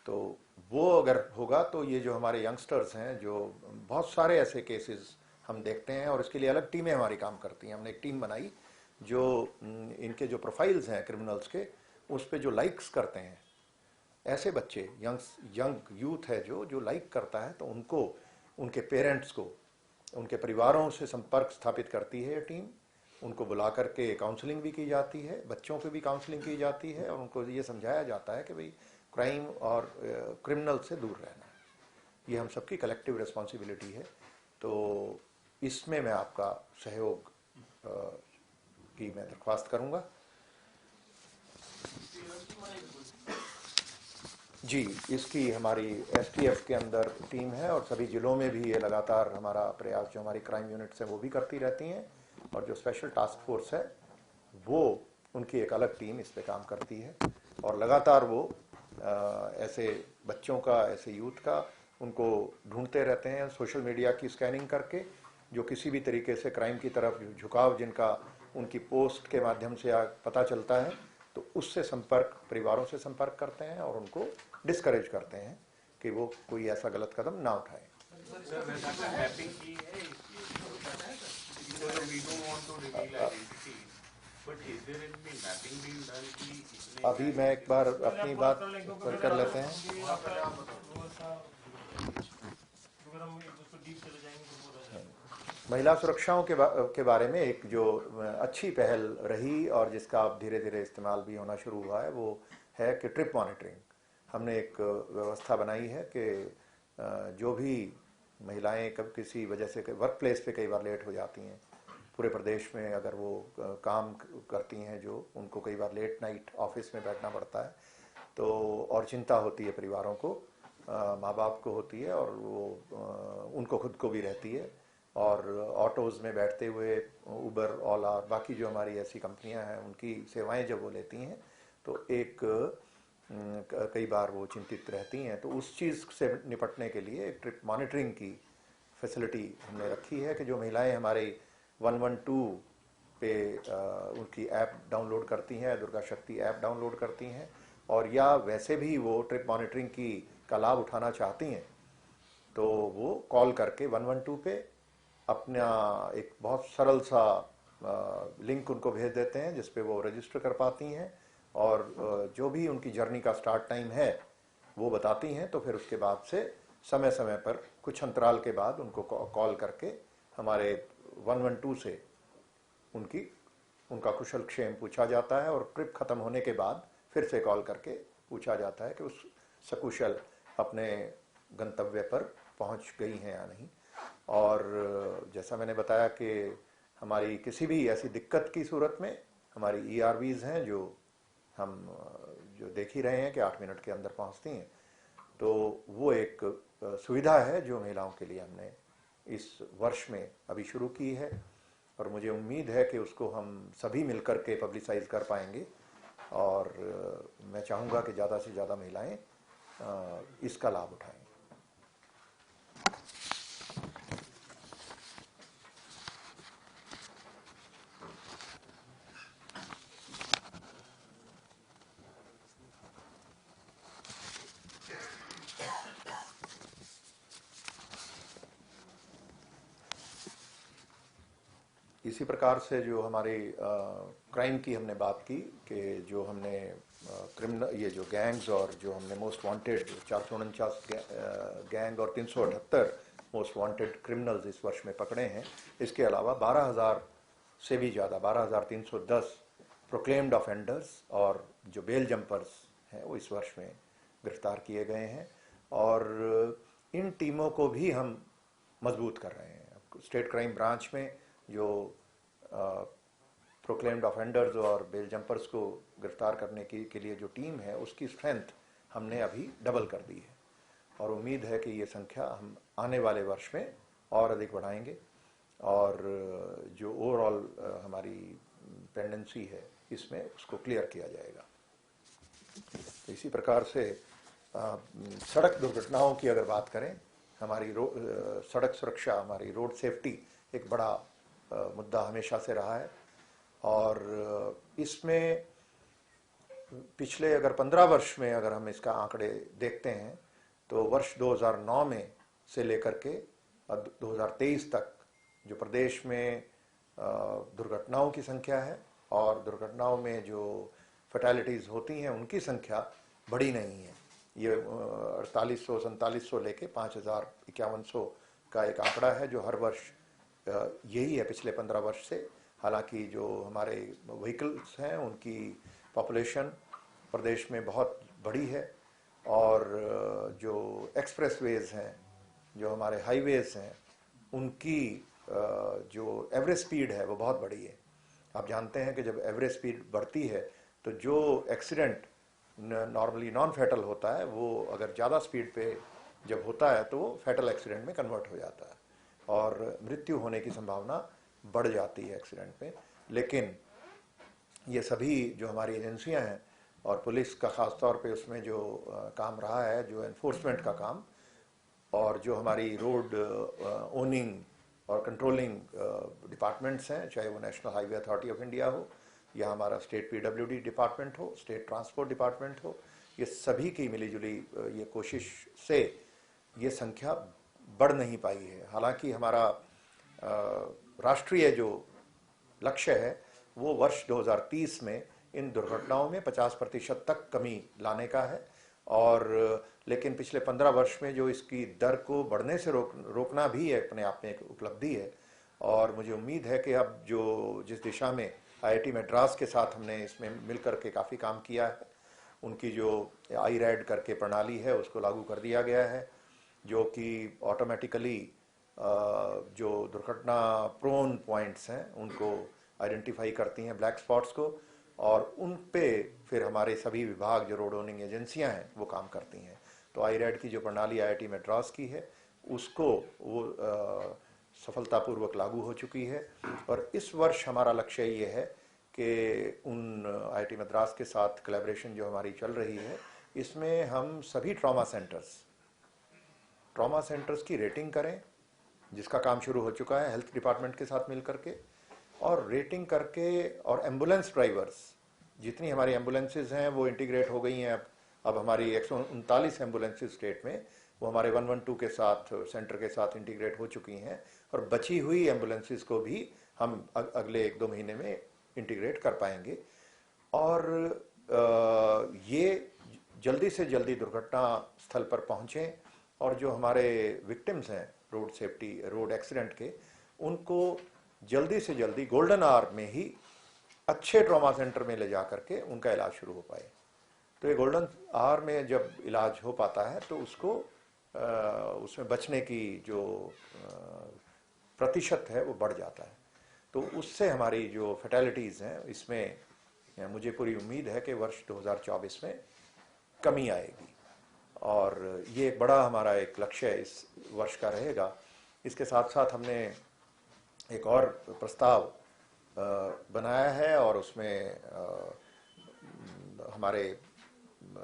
तो वो अगर होगा तो ये जो हमारे यंगस्टर्स हैं, जो बहुत सारे ऐसे केसेस हम देखते हैं, और इसके लिए अलग टीमें हमारी काम करती हैं। हमने एक टीम बनाई जो इनके जो प्रोफाइल्स हैं क्रिमिनल्स के, उस पर जो लाइक्स करते हैं ऐसे बच्चे, यंग यूथ है जो जो लाइक करता है, तो उनको, उनके पेरेंट्स को, उनके परिवारों से संपर्क स्थापित करती है ये टीम। उनको बुला करके काउंसलिंग भी की जाती है, बच्चों पे भी काउंसलिंग की जाती है, और उनको ये समझाया जाता है कि भाई क्राइम और क्रिमिनल से दूर रहना है। ये हम सबकी कलेक्टिव रिस्पॉन्सिबिलिटी है। तो इसमें मैं आपका सहयोग की मैं दरख्वास्त करूंगा। जी, इसकी हमारी एसटीएफ के अंदर टीम है, और सभी जिलों में भी ये लगातार हमारा प्रयास, जो हमारी क्राइम यूनिट्स हैं वो भी करती रहती हैं, और जो स्पेशल टास्क फोर्स है वो, उनकी एक अलग टीम इस पे काम करती है। और लगातार वो ऐसे बच्चों का, ऐसे यूथ का, उनको ढूंढते रहते हैं सोशल मीडिया की स्कैनिंग करके, जो किसी भी तरीके से क्राइम की तरफ झुकाव जिनका उनकी पोस्ट के माध्यम से पता चलता है, तो उससे संपर्क, परिवारों से संपर्क करते हैं और उनको डिस्करेज करते हैं कि वो कोई ऐसा गलत कदम ना उठाएं। अभी मैं एक बार अपनी बात कर लेते हैं। महिला सुरक्षाओं के बारे में एक जो अच्छी पहल रही और जिसका अब धीरे धीरे इस्तेमाल भी होना शुरू हुआ है, वो है कि ट्रिप मॉनिटरिंग। हमने एक व्यवस्था बनाई है कि जो भी महिलाएं कब किसी वजह से वर्क प्लेस पे कई बार लेट हो जाती हैं, पूरे प्रदेश में अगर वो काम करती हैं, जो उनको कई बार लेट नाइट ऑफिस में बैठना पड़ता है, तो और चिंता होती है परिवारों को, माँ बाप को होती है, और वो उनको खुद को भी रहती है। और ऑटोज़ में बैठते हुए उबर, ओला, बाकी जो हमारी ऐसी कंपनियां हैं, उनकी सेवाएं जब वो लेती हैं तो एक कई बार वो चिंतित रहती हैं। तो उस चीज़ से निपटने के लिए एक ट्रिप मॉनिटरिंग की फैसिलिटी हमने रखी है कि जो महिलाएं हमारे 112 पे उनकी ऐप डाउनलोड करती हैं, दुर्गा शक्ति ऐप डाउनलोड करती हैं, और या वैसे भी वो ट्रिप मॉनिटरिंग की का लाभ उठाना चाहती हैं, तो वो कॉल करके 112 पे अपना एक बहुत सरल सा लिंक उनको भेज देते हैं, जिसपे वो रजिस्टर कर पाती हैं, और जो भी उनकी जर्नी का स्टार्ट टाइम है वो बताती हैं। तो फिर उसके बाद से समय समय पर, कुछ अंतराल के बाद उनको कॉल करके हमारे 112 से उनका कुशल क्षेम पूछा जाता है, और ट्रिप खत्म होने के बाद फिर से कॉल करके पूछा जाता है कि उस सकुशल अपने गंतव्य पर पहुंच गई हैं या नहीं। और जैसा मैंने बताया कि हमारी किसी भी ऐसी दिक्कत की सूरत में हमारी ईआरवीज हैं, जो हम जो देख ही रहे हैं कि 8 मिनट के अंदर पहुंचती हैं। तो वो एक सुविधा है जो महिलाओं के लिए हमने इस वर्ष में अभी शुरू की है, और मुझे उम्मीद है कि उसको हम सभी मिलकर के पब्लिसाइज कर पाएंगे। और मैं चाहूँगा कि ज़्यादा से ज़्यादा महिलाएं इसका लाभ उठाएं। इसी प्रकार से जो हमारी क्राइम की हमने बात की कि जो हमने क्रिमिनल ये जो गैंग्स और जो हमने मोस्ट वांटेड 449 गैंग और 378 मोस्ट वांटेड क्रिमिनल्स इस वर्ष में पकड़े हैं। इसके अलावा 12,000 से भी ज़्यादा 12,310 प्रोक्लेम्ड ऑफेंडर्स और जो बेल जंपर्स हैं वो इस वर्ष में गिरफ्तार किए गए हैं। और इन टीमों को भी हम मजबूत कर रहे हैं। स्टेट क्राइम ब्रांच में जो प्रोक्लेम्ड ऑफेंडर्स और बेल जंपर्स को गिरफ्तार करने के लिए जो टीम है उसकी स्ट्रेंथ हमने अभी डबल कर दी है और उम्मीद है कि ये संख्या हम आने वाले वर्ष में और अधिक बढ़ाएंगे और जो ओवरऑल हमारी पेंडेंसी है इसमें उसको क्लियर किया जाएगा। तो इसी प्रकार से सड़क दुर्घटनाओं की अगर बात करें, हमारी सड़क सुरक्षा, हमारी रोड सेफ्टी एक बड़ा मुद्दा हमेशा से रहा है और इसमें पिछले अगर 15 वर्ष में अगर हम इसका आंकड़े देखते हैं तो वर्ष 2009 में से लेकर के 2023 तक जो प्रदेश में दुर्घटनाओं की संख्या है और दुर्घटनाओं में जो फैटेलिटीज़ होती हैं उनकी संख्या बढ़ी नहीं है। ये 4800 4700 लेके 5000-5100 का एक आंकड़ा है जो हर वर्ष यही है पिछले 15 वर्ष से। हालांकि जो हमारे व्हीकल्स हैं उनकी पॉपुलेशन प्रदेश में बहुत बड़ी है और जो एक्सप्रेसवेज हैं, जो हमारे हाईवेज हैं, उनकी जो एवरेज स्पीड है वो बहुत बड़ी है। आप जानते हैं कि जब एवरेज स्पीड बढ़ती है तो जो एक्सीडेंट नॉर्मली नॉन फैटल होता है वो अगर ज़्यादा स्पीड पे जब होता है तो वो फैटल एक्सीडेंट में कन्वर्ट हो जाता है और मृत्यु होने की संभावना बढ़ जाती है एक्सीडेंट पे। लेकिन ये सभी जो हमारी एजेंसियां हैं और पुलिस का ख़ास तौर पे उसमें जो काम रहा है, जो एनफोर्समेंट का काम और जो हमारी रोड ओनिंग और कंट्रोलिंग डिपार्टमेंट्स हैं, चाहे वो national highway authority of India हो या हमारा स्टेट पीडब्ल्यूडी डिपार्टमेंट हो, स्टेट ट्रांसपोर्ट डिपार्टमेंट हो, ये सभी की मिलीजुली ये कोशिश से ये संख्या बढ़ नहीं पाई है। हालांकि हमारा राष्ट्रीय जो लक्ष्य है वो वर्ष 2030 में इन दुर्घटनाओं में 50% तक कमी लाने का है और लेकिन पिछले 15 वर्ष में जो इसकी दर को बढ़ने से रोकना भी अपने आप में एक उपलब्धि है। और मुझे उम्मीद है कि अब जो जिस दिशा में आईआईटी मद्रास के साथ हमने इसमें मिलकर के काफ़ी काम किया है, उनकी जो IRAD करके प्रणाली है उसको लागू कर दिया गया है जो कि ऑटोमेटिकली जो दुर्घटना प्रोन पॉइंट्स हैं उनको आइडेंटिफाई करती हैं, ब्लैक स्पॉट्स को, और उन पे फिर हमारे सभी विभाग जो रोड ओनिंग एजेंसियां हैं वो काम करती हैं। तो IRAD की जो प्रणाली IIT मद्रास की है उसको वो सफलतापूर्वक लागू हो चुकी है और इस वर्ष हमारा लक्ष्य ये है कि उन IIT मद्रास के साथ कोलैबोरेशन जो हमारी चल रही है इसमें हम सभी ट्रॉमा सेंटर्स की रेटिंग करें, जिसका काम शुरू हो चुका है हेल्थ डिपार्टमेंट के साथ मिल करके, और रेटिंग करके और एम्बुलेंस ड्राइवर्स, जितनी हमारी एम्बुलेंसेज हैं वो इंटीग्रेट हो गई हैं। अब हमारी 139 एम्बुलेंसेज स्टेट में वो हमारे 112 के साथ सेंटर के साथ इंटीग्रेट हो चुकी हैं और बची हुई एम्बुलेंसेज को भी हम अगले 1-2 महीने में इंटीग्रेट कर पाएंगे और ये जल्दी से जल्दी दुर्घटना स्थल पर पहुँचें और जो हमारे विक्टिम्स हैं रोड एक्सीडेंट के, उनको जल्दी से जल्दी गोल्डन आवर में ही अच्छे ट्रॉमा सेंटर में ले जा करके उनका इलाज शुरू हो पाए। तो ये गोल्डन आवर में जब इलाज हो पाता है तो उसको उसमें बचने की जो प्रतिशत है वो बढ़ जाता है। तो उससे हमारी जो फैटेलिटीज़ हैं इसमें मुझे पूरी उम्मीद है कि वर्ष 2024 में कमी आएगी और ये एक बड़ा हमारा एक लक्ष्य इस वर्ष का रहेगा। इसके साथ साथ हमने एक और प्रस्ताव बनाया है और उसमें हमारे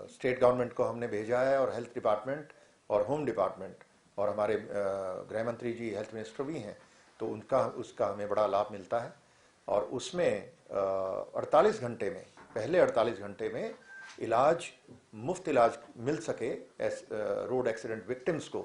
स्टेट गवर्नमेंट को हमने भेजा है और हेल्थ डिपार्टमेंट और होम डिपार्टमेंट और हमारे गृह मंत्री जी हेल्थ मिनिस्टर भी हैं, तो उसका हमें बड़ा लाभ मिलता है और उसमें 48 घंटे में, पहले 48 घंटे में मुफ्त इलाज मिल सके रोड एक्सीडेंट विक्टिम्स को,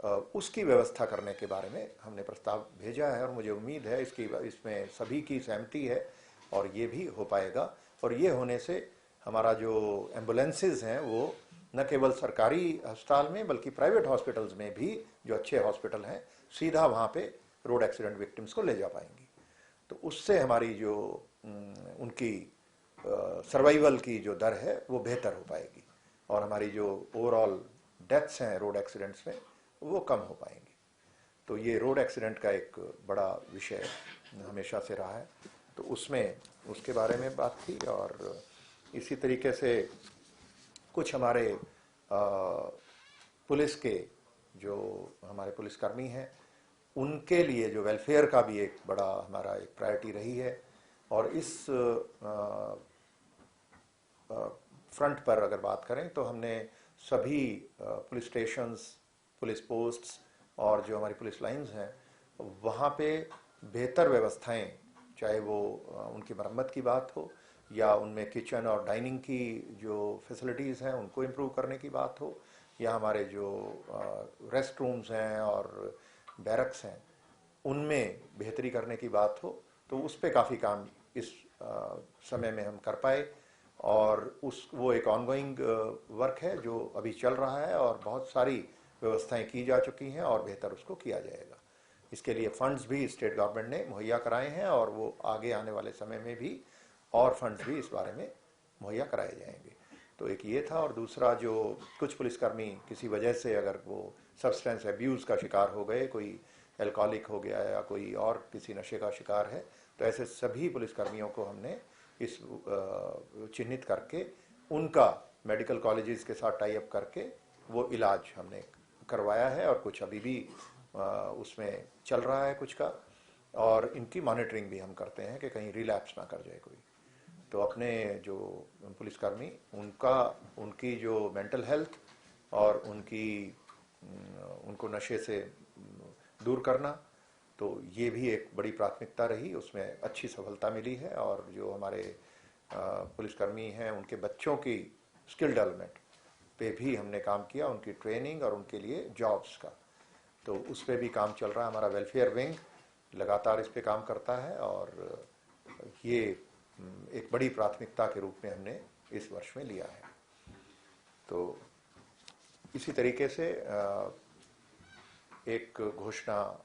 उसकी व्यवस्था करने के बारे में हमने प्रस्ताव भेजा है और मुझे उम्मीद है इसमें सभी की सहमति है और ये भी हो पाएगा। और ये होने से हमारा जो एम्बुलेंसेज हैं वो न केवल सरकारी अस्पताल में बल्कि प्राइवेट हॉस्पिटल्स में भी, जो अच्छे हॉस्पिटल हैं, सीधा वहाँ पे रोड एक्सीडेंट विक्टिम्स को ले जा पाएंगी। तो उससे हमारी जो उनकी सर्वाइवल की जो दर है वो बेहतर हो पाएगी और हमारी जो ओवरऑल डेथ्स हैं रोड एक्सीडेंट्स में वो कम हो पाएंगी। तो ये रोड एक्सीडेंट का एक बड़ा विषय हमेशा से रहा है, तो उसमें उसके बारे में बात थी। और इसी तरीके से कुछ हमारे पुलिस के जो हमारे पुलिसकर्मी हैं उनके लिए जो वेलफेयर का भी एक बड़ा हमारा एक प्रायोरिटी रही है। और इस फ्रंट पर अगर बात करें तो हमने सभी पुलिस स्टेशंस, पुलिस पोस्ट्स और जो हमारी पुलिस लाइंस हैं वहाँ पे बेहतर व्यवस्थाएं, चाहे वो उनकी मरम्मत की बात हो या उनमें किचन और डाइनिंग की जो फैसिलिटीज़ हैं उनको इम्प्रूव करने की बात हो, या हमारे जो रेस्ट रूम्स हैं और बैरक्स हैं उनमें बेहतरी करने की बात हो, तो उस पर काफ़ी काम इस समय में हम कर पाए। और वो एक ऑनगोइंग वर्क है जो अभी चल रहा है और बहुत सारी व्यवस्थाएं की जा चुकी हैं और बेहतर उसको किया जाएगा। इसके लिए फंड्स भी स्टेट गवर्नमेंट ने मुहैया कराए हैं और वो आगे आने वाले समय में भी और फंड्स भी इस बारे में मुहैया कराए जाएंगे। तो एक ये था। और दूसरा, जो कुछ पुलिसकर्मी किसी वजह से अगर वो सब्सटेंस एब्यूज़ का शिकार हो गए, कोई एल्कोहलिक हो गया या कोई और किसी नशे का शिकार है, तो ऐसे सभी पुलिसकर्मियों को हमने इस चिन्हित करके उनका मेडिकल कॉलेजेस के साथ टाई अप करके वो इलाज हमने करवाया है और कुछ अभी भी उसमें चल रहा है कुछ का। और इनकी मॉनिटरिंग भी हम करते हैं कि कहीं रिलैप्स ना कर जाए कोई। तो अपने जो पुलिसकर्मी उनकी जो मेंटल हेल्थ और उनको नशे से दूर करना, तो ये भी एक बड़ी प्राथमिकता रही, उसमें अच्छी सफलता मिली है। और जो हमारे पुलिसकर्मी हैं उनके बच्चों की स्किल डेवलपमेंट पे भी हमने काम किया, उनकी ट्रेनिंग और उनके लिए जॉब्स का, तो उस पर भी काम चल रहा है। हमारा वेलफेयर विंग लगातार इस पे काम करता है और ये एक बड़ी प्राथमिकता के रूप में हमने इस वर्ष में लिया है। तो इसी तरीके से एक घोषणा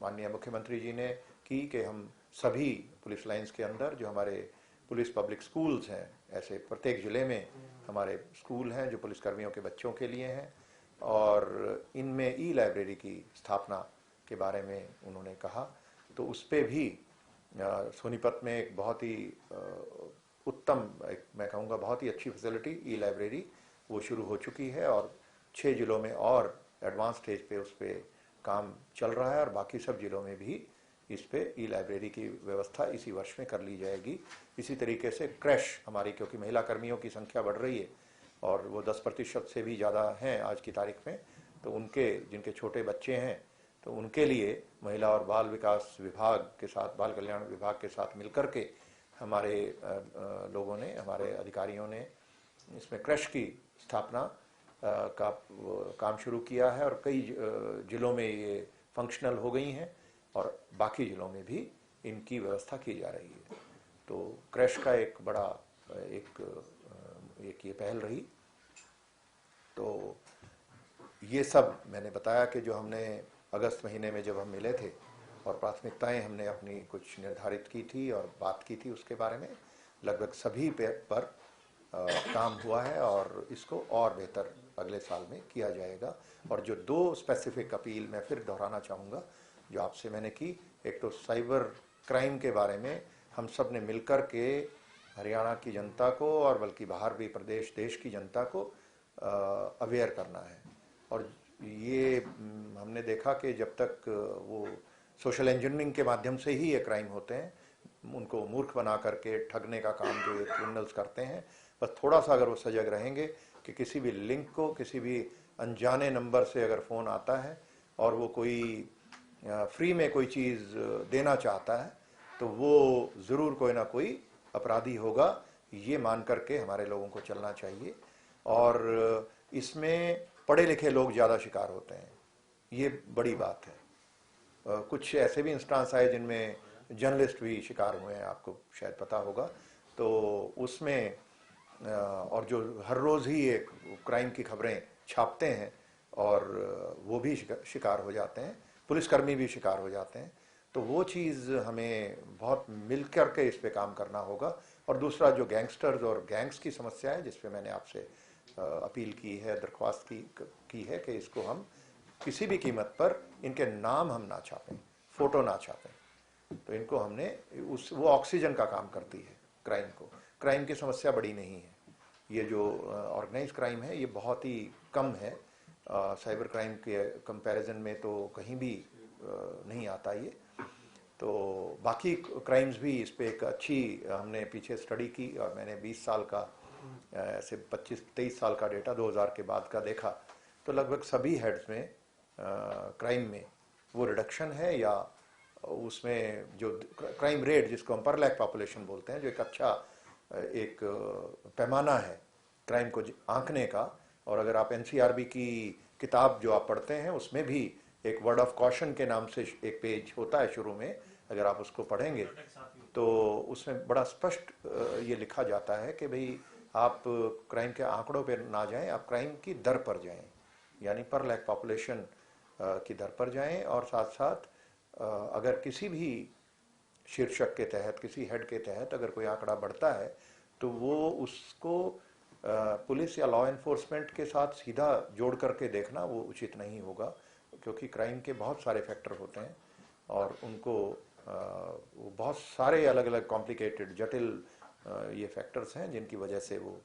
माननीय मुख्यमंत्री जी ने की कि हम सभी पुलिस लाइंस के अंदर जो हमारे पुलिस पब्लिक स्कूल्स हैं, ऐसे प्रत्येक ज़िले में हमारे स्कूल हैं जो पुलिसकर्मियों के बच्चों के लिए हैं, और इनमें ई लाइब्रेरी की स्थापना के बारे में उन्होंने कहा। तो उस पर भी सोनीपत में एक बहुत ही उत्तम, मैं कहूँगा बहुत ही अच्छी फैसिलिटी ई लाइब्रेरी वो शुरू हो चुकी है और 6 जिलों में और एडवांस स्टेज पे उस पर काम चल रहा है और बाकी सब जिलों में भी इस पे ई लाइब्रेरी की व्यवस्था इसी वर्ष में कर ली जाएगी। इसी तरीके से क्रैश हमारी, क्योंकि महिला कर्मियों की संख्या बढ़ रही है और वो 10% से भी ज़्यादा हैं आज की तारीख में, तो उनके जिनके छोटे बच्चे हैं तो उनके लिए महिला और बाल विकास विभाग के साथ, बाल कल्याण विभाग के साथ मिलकर के हमारे लोगों ने, हमारे अधिकारियों ने इसमें क्रैश की स्थापना का काम शुरू किया है और कई जिलों में ये फंक्शनल हो गई हैं और बाकी जिलों में भी इनकी व्यवस्था की जा रही है। तो क्रैश का एक बड़ा एक ये पहल रही। तो ये सब मैंने बताया कि जो हमने अगस्त महीने में जब हम मिले थे और प्राथमिकताएं हमने अपनी कुछ निर्धारित की थी और बात की थी, उसके बारे में लगभग सभी पर काम हुआ है और इसको और बेहतर अगले साल में किया जाएगा। और जो 2 स्पेसिफिक अपील मैं फिर दोहराना चाहूँगा जो आपसे मैंने की, एक तो साइबर क्राइम के बारे में हम सब ने मिलकर के हरियाणा की जनता को और बल्कि बाहर भी प्रदेश देश की जनता को अवेयर करना है। और ये हमने देखा कि जब तक वो सोशल इंजीनियरिंग के माध्यम से ही ये क्राइम होते हैं, उनको मूर्ख बना करके ठगने का काम जो ये क्रिमिनल्स करते हैं, बस थोड़ा सा अगर वो सजग रहेंगे कि किसी भी लिंक को, किसी भी अनजाने नंबर से अगर फ़ोन आता है और वो कोई फ्री में कोई चीज़ देना चाहता है तो वो ज़रूर कोई ना कोई अपराधी होगा, ये मान करके हमारे लोगों को चलना चाहिए। और इसमें पढ़े लिखे लोग ज़्यादा शिकार होते हैं, ये बड़ी बात है। कुछ ऐसे भी इंस्टांस आए जिनमें जर्नलिस्ट भी शिकार हुए हैं, आपको शायद पता होगा। तो उसमें और जो हर रोज़ ही एक क्राइम की खबरें छापते हैं और वो भी शिकार हो जाते हैं, पुलिसकर्मी भी शिकार हो जाते हैं। तो वो चीज़ हमें बहुत मिल कर के इस पे काम करना होगा। और दूसरा जो गैंगस्टर्स और गैंग्स की समस्या है, जिस पे मैंने आपसे अपील की है, दरख्वास्त की है कि इसको हम किसी भी कीमत पर इनके नाम हम ना छापें, फ़ोटो ना छापें। तो इनको हमने वो ऑक्सीजन का काम करती है क्राइम को। क्राइम की समस्या बड़ी नहीं है, ये जो ऑर्गेनाइज क्राइम है ये बहुत ही कम है, साइबर क्राइम के कंपैरिजन में तो कहीं भी नहीं आता ये। तो बाकी क्राइम्स भी इस पे एक अच्छी हमने पीछे स्टडी की और मैंने 20 साल का ऐसे 25-23 साल का डेटा 2000 के बाद का देखा, तो लगभग सभी हेड्स में क्राइम में वो रिडक्शन है, या उसमें जो क्राइम रेट जिसको हम पर लाख पॉपुलेशन बोलते हैं, जो एक अच्छा एक पैमाना है क्राइम को आंकने का। और अगर आप एनसीआरबी की किताब जो आप पढ़ते हैं उसमें भी एक वर्ड ऑफ कॉशन के नाम से एक पेज होता है शुरू में, अगर आप उसको पढ़ेंगे तो उसमें बड़ा स्पष्ट ये लिखा जाता है कि भाई आप क्राइम के आंकड़ों पर ना जाएं, आप क्राइम की दर पर जाएं, यानी पर लाख पॉपुलेशन की दर पर जाएं। और साथ साथ अगर किसी भी शीर्षक के तहत, किसी हेड के तहत अगर कोई आंकड़ा बढ़ता है तो वो उसको पुलिस या लॉ एनफोर्समेंट के साथ सीधा जोड़ करके देखना वो उचित नहीं होगा, क्योंकि क्राइम के बहुत सारे फैक्टर होते हैं और उनको वो बहुत सारे अलग अलग कॉम्प्लिकेटेड जटिल ये फैक्टर्स हैं जिनकी वजह से वो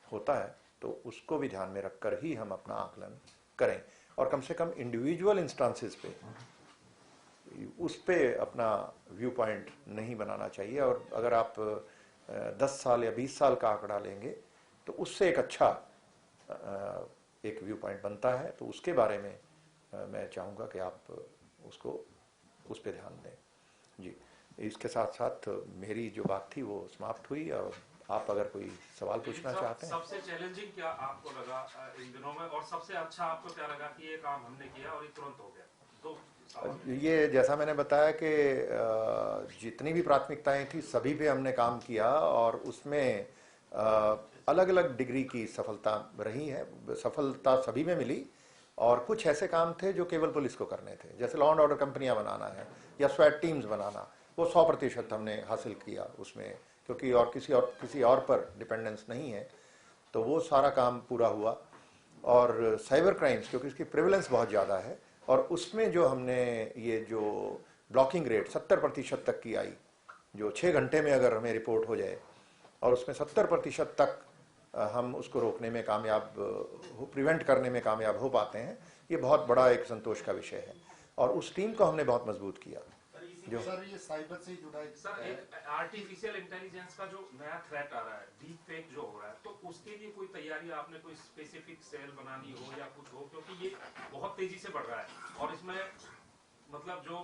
होता है। तो उसको भी ध्यान में रखकर ही हम अपना आकलन करें और कम से कम इंडिविजुअल इंस्टांसेस पे उस पे अपना व्यू पॉइंट नहीं बनाना चाहिए। और अगर आप 10 साल या 20 साल का आंकड़ा लेंगे तो उससे एक अच्छा एक व्यू पॉइंट बनता है। तो उसके बारे में मैं चाहूँगा कि आप उसको उस पे ध्यान दें। जी, इसके साथ साथ मेरी जो बात थी वो समाप्त हुई। और आप अगर कोई सवाल पूछना चाहते हैं। सबसे चैलेंजिंग क्या आपको लगा इन दिनों में, और सबसे अच्छा आपको क्या लगा कि ये काम हमने किया और ये तुरंत हो गया? तो ये जैसा मैंने बताया कि जितनी भी प्राथमिकताएं थी सभी पे हमने काम किया और उसमें अलग अलग डिग्री की सफलता रही है। सफलता सभी में मिली और कुछ ऐसे काम थे जो केवल पुलिस को करने थे, जैसे लॉ एंड ऑर्डर कंपनियां बनाना है या स्वैट टीम्स बनाना, वो 100% हमने हासिल किया उसमें, क्योंकि और किसी और पर डिपेंडेंस नहीं है। तो वो सारा काम पूरा हुआ। और साइबर क्राइम्स क्योंकि इसकी प्रिवेलेंस बहुत ज़्यादा है और उसमें जो हमने ये जो ब्लॉकिंग रेट 70% तक की आई, जो 6 घंटे में अगर हमें रिपोर्ट हो जाए और उसमें 70% तक हम उसको रोकने में कामयाब, प्रिवेंट करने में कामयाब हो पाते हैं, ये बहुत बड़ा एक संतोष का विषय है। और उस टीम को हमने बहुत मजबूत किया। जो सर ये साइबर से जुड़ा है सर, एक आर्टिफिशियल इंटेलिजेंस का जो नया थ्रेट आ रहा है, डीप फेक जो हो रहा है, तो उसके लिए कोई तैयारी आपने, कोई स्पेसिफिक सेल बनानी हो या कुछ हो? क्योंकि ये बहुत तेजी से बढ़ रहा है और इसमें मतलब जो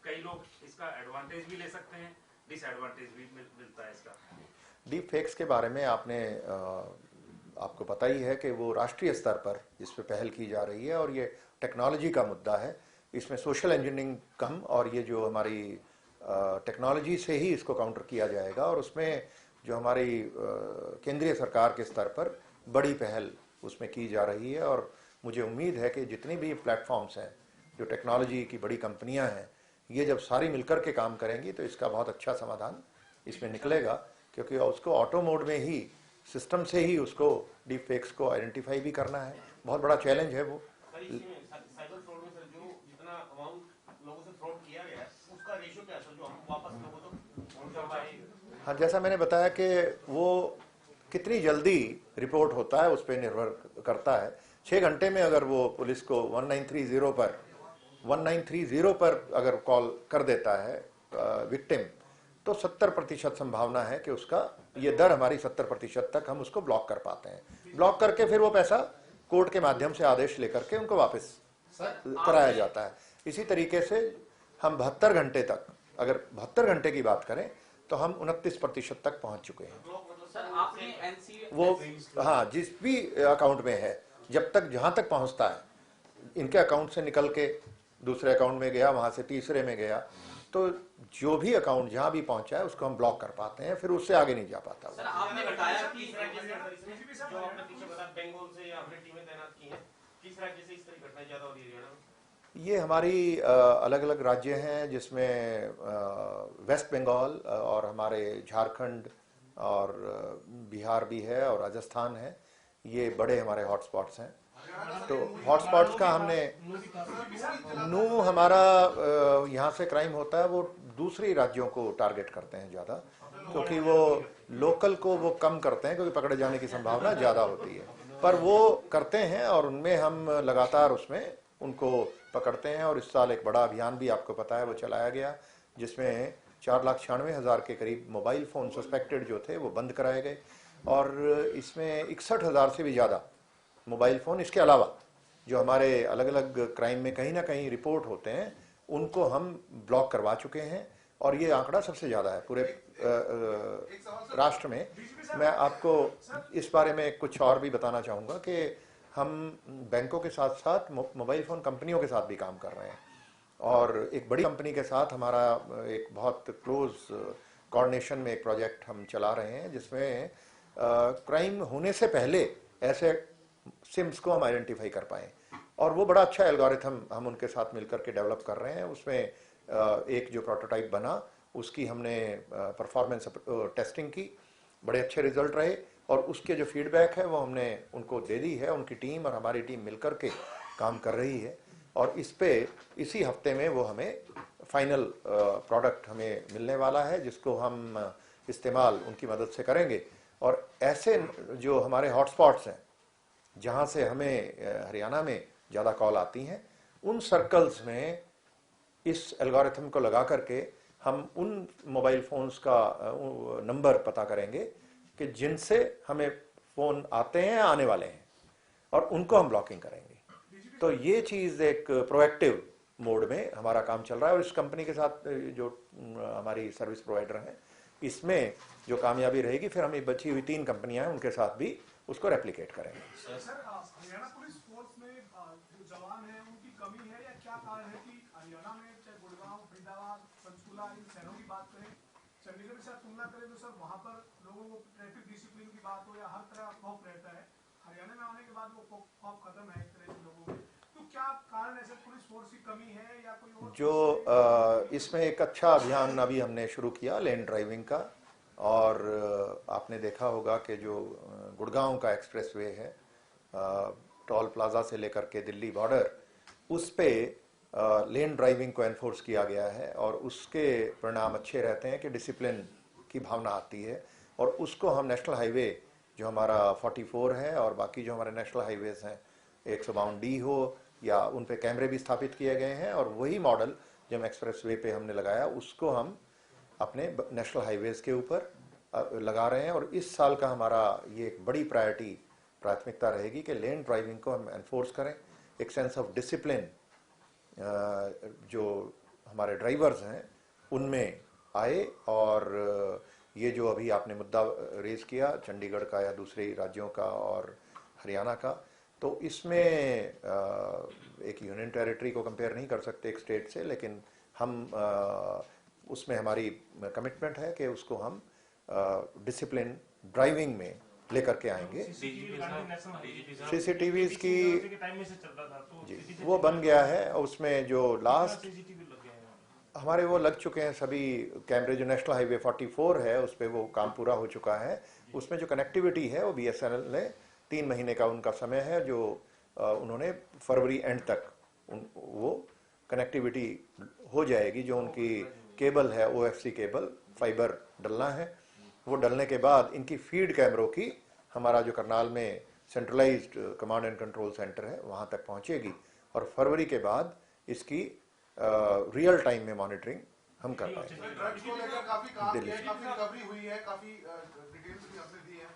कई लोग इसका एडवांटेज भी ले सकते हैं, डिसएडवांटेज भी मिलता है इसका। डीप फेक्स के बारे में आपको पता ही है कि वो राष्ट्रीय स्तर पर इस पे पहल की जा रही है और ये टेक्नोलॉजी का मुद्दा है। इसमें सोशल इंजीनियरिंग कम और ये जो हमारी टेक्नोलॉजी से ही इसको काउंटर किया जाएगा। और उसमें जो हमारी केंद्रीय सरकार के स्तर पर बड़ी पहल उसमें की जा रही है। और मुझे उम्मीद है कि जितनी भी प्लेटफॉर्म्स हैं, जो टेक्नोलॉजी की बड़ी कंपनियां हैं, ये जब सारी मिलकर के काम करेंगी तो इसका बहुत अच्छा समाधान इसमें निकलेगा, क्योंकि उसको ऑटो मोड में ही, सिस्टम से ही उसको डीप फेक्स को आइडेंटिफाई भी करना है। बहुत बड़ा चैलेंज है वो। साइबर फ्रॉड में सर जो जितना अमाउंट लोगों से फ्रॉड किया गया है उसका रेशियो क्या है सर, जो हम वापस लोगों को? हाँ, जैसा मैंने बताया कि वो कितनी जल्दी रिपोर्ट होता है उस पर निर्भर करता है। 6 घंटे में अगर वो पुलिस को 1930 पर अगर कॉल कर देता है विक्टिम, तो 70% संभावना है कि उसका ये दर हमारी 70% तक हम उसको ब्लॉक कर पाते हैं। ब्लॉक करके फिर वो पैसा कोर्ट के माध्यम से आदेश लेकर के उनको वापस कराया जाता है। इसी तरीके से हम 72 घंटे तक, अगर 72 घंटे की बात करें तो हम 29% तक पहुंच चुके हैं। वो हाँ, जिस भी अकाउंट में है, जब तक जहां तक पहुंचता है, इनके अकाउंट से निकल के दूसरे अकाउंट में गया, वहां से तीसरे में गया, तो जो भी अकाउंट जहां भी पहुंचा है उसको हम ब्लॉक कर पाते हैं, फिर उससे आगे नहीं जा पाता। सर आपने बताया कि किस राज्य से जो आपने पीछे बता बंगाल से या अपनी टीमें तैनात की हैं, किस राज्य से इस तरह घटनाएं ज्यादा हो रही है हरियाणा में? ये हमारी अलग अलग राज्य हैं, जिसमें वेस्ट बंगाल और हमारे झारखंड और बिहार भी है और राजस्थान है। ये बड़े हमारे हॉटस्पॉट्स हैं। तो हॉटस्पॉट्स का हमने नू हमारा यहाँ से क्राइम होता है वो दूसरी राज्यों को टारगेट करते हैं ज़्यादा, क्योंकि वो लोकल को वो कम करते हैं, क्योंकि पकड़े जाने की संभावना ज़्यादा होती है, पर वो करते हैं और उनमें हम लगातार उसमें उनको पकड़ते हैं। और इस साल एक बड़ा अभियान भी आपको पता है वो चलाया गया, जिसमें 4,96,000 के करीब मोबाइल फ़ोन सस्पेक्टेड जो थे वो बंद कराए गए, और इसमें 61,000 से भी ज़्यादा मोबाइल फ़ोन, इसके अलावा जो हमारे अलग अलग क्राइम में कहीं ना कहीं रिपोर्ट होते हैं, उनको हम ब्लॉक करवा चुके हैं। और ये आंकड़ा सबसे ज़्यादा है पूरे राष्ट्र में। मैं आपको इस बारे में कुछ और भी बताना चाहूँगा कि हम बैंकों के साथ साथ मोबाइल फ़ोन कंपनियों के साथ भी काम कर रहे हैं, और एक बड़ी कंपनी के साथ हमारा एक बहुत क्लोज कोऑर्डिनेशन में एक प्रोजेक्ट हम चला रहे हैं, जिसमें क्राइम होने से पहले ऐसे सिम्स को हम आइडेंटिफाई कर पाएँ। और वो बड़ा अच्छा एल्गोरिथम हम उनके साथ मिलकर के डेवलप कर रहे हैं। उसमें एक जो प्रोटोटाइप बना उसकी हमने परफॉर्मेंस टेस्टिंग की, बड़े अच्छे रिजल्ट रहे, और उसके जो फीडबैक है वो हमने उनको दे दी है। उनकी टीम और हमारी टीम मिलकर के काम कर रही है, और इस पे इसी हफ्ते में वो हमें फाइनल प्रोडक्ट हमें मिलने वाला है, जिसको हम इस्तेमाल उनकी मदद से करेंगे। और ऐसे जो हमारे हॉटस्पॉट्स हैं जहाँ से हमें हरियाणा में ज़्यादा कॉल आती हैं, उन सर्कल्स में इस एल्गोरिथम को लगा करके हम उन मोबाइल फ़ोन्स का नंबर पता करेंगे कि जिनसे हमें फ़ोन आते हैं, आने वाले हैं, और उनको हम ब्लॉकिंग करेंगे। तो ये चीज़ एक प्रोएक्टिव मोड में हमारा काम चल रहा है। और इस कंपनी के साथ जो हमारी सर्विस प्रोवाइडर हैं, इसमें जो कामयाबी रहेगी, फिर हम बची हुई 3 कंपनियां हैं उनके साथ भी उसको रेप्लिकेट करेंगे। सर हरियाणा पुलिस फोर्स में जो जवान है उनकी कमी है, या क्या कारण है कि हरियाणा में चाहे गुड़गांव, फरीदाबाद, पंचकुला, इन शहरों की बात करें, चंडीगढ़ के साथ तुलना करें, तो सर वहाँ पर लोगों को ट्रैफिक डिसिप्लिन की बात हो या हर तरह खौफ रहता है। हरियाणा में आने के बाद वो खौफ खत्म है एक तरह से लोगों में। तो क्या कारण है सर, पुलिस फोर्स की कमी है या कोई और? जो इसमें एक अच्छा अभियान अभी हमने शुरू किया लेन ड्राइविंग का, और आपने देखा होगा कि जो गुड़गांव का एक्सप्रेसवे है, टोल प्लाजा से लेकर के दिल्ली बॉर्डर, उस पे लेन ड्राइविंग को एनफोर्स किया गया है, और उसके परिणाम अच्छे रहते हैं कि डिसिप्लिन की भावना आती है। और उसको हम नेशनल हाईवे जो हमारा 44 है और बाकी जो हमारे नेशनल हाईवेज हैं 152D हो, या उन पे कैमरे भी स्थापित किए गए हैं, और वही मॉडल जब एक्सप्रेसवे पे हमने लगाया उसको हम अपने नेशनल हाईवेज के ऊपर लगा रहे हैं। और इस साल का हमारा ये एक बड़ी प्राथमिकता रहेगी कि लेन ड्राइविंग को हम एनफोर्स करें, एक सेंस ऑफ डिसिप्लिन जो हमारे ड्राइवर्स हैं उनमें आए। और ये जो अभी आपने मुद्दा रेज किया चंडीगढ़ का या दूसरे राज्यों का और हरियाणा का, तो इसमें एक यूनियन टेरिटरी को कंपेयर नहीं कर सकते एक स्टेट से, लेकिन हम उसमें हमारी कमिटमेंट है कि उसको हम डिसिप्लिन ड्राइविंग में लेकर के आएंगे। सीसीटीवी की जी वो बन गया है, उसमें जो लास्ट हमारे वो लग चुके हैं सभी कैमरे, जो नेशनल हाईवे 44 है उस पर वो काम पूरा हो चुका है। उसमें जो कनेक्टिविटी है वो BSNL ने 3 महीने का उनका समय है, जो उन्होंने फरवरी एंड तक वो कनेक्टिविटी हो जाएगी। जो उनकी केबल है OFC केबल फाइबर डलना है, वो डलने के बाद इनकी फीड कैमरों की हमारा जो करनाल में centralised command and control centre है वहाँ तक पहुँचेगी, और फरवरी के बाद इसकी रियल टाइम में मॉनिटरिंग हम कर पाएंगे। ड्रग्स को लेकर काफी काम किया है, काफी रिकवरी हुई है, काफी डिटेल्स भी आपने दी है।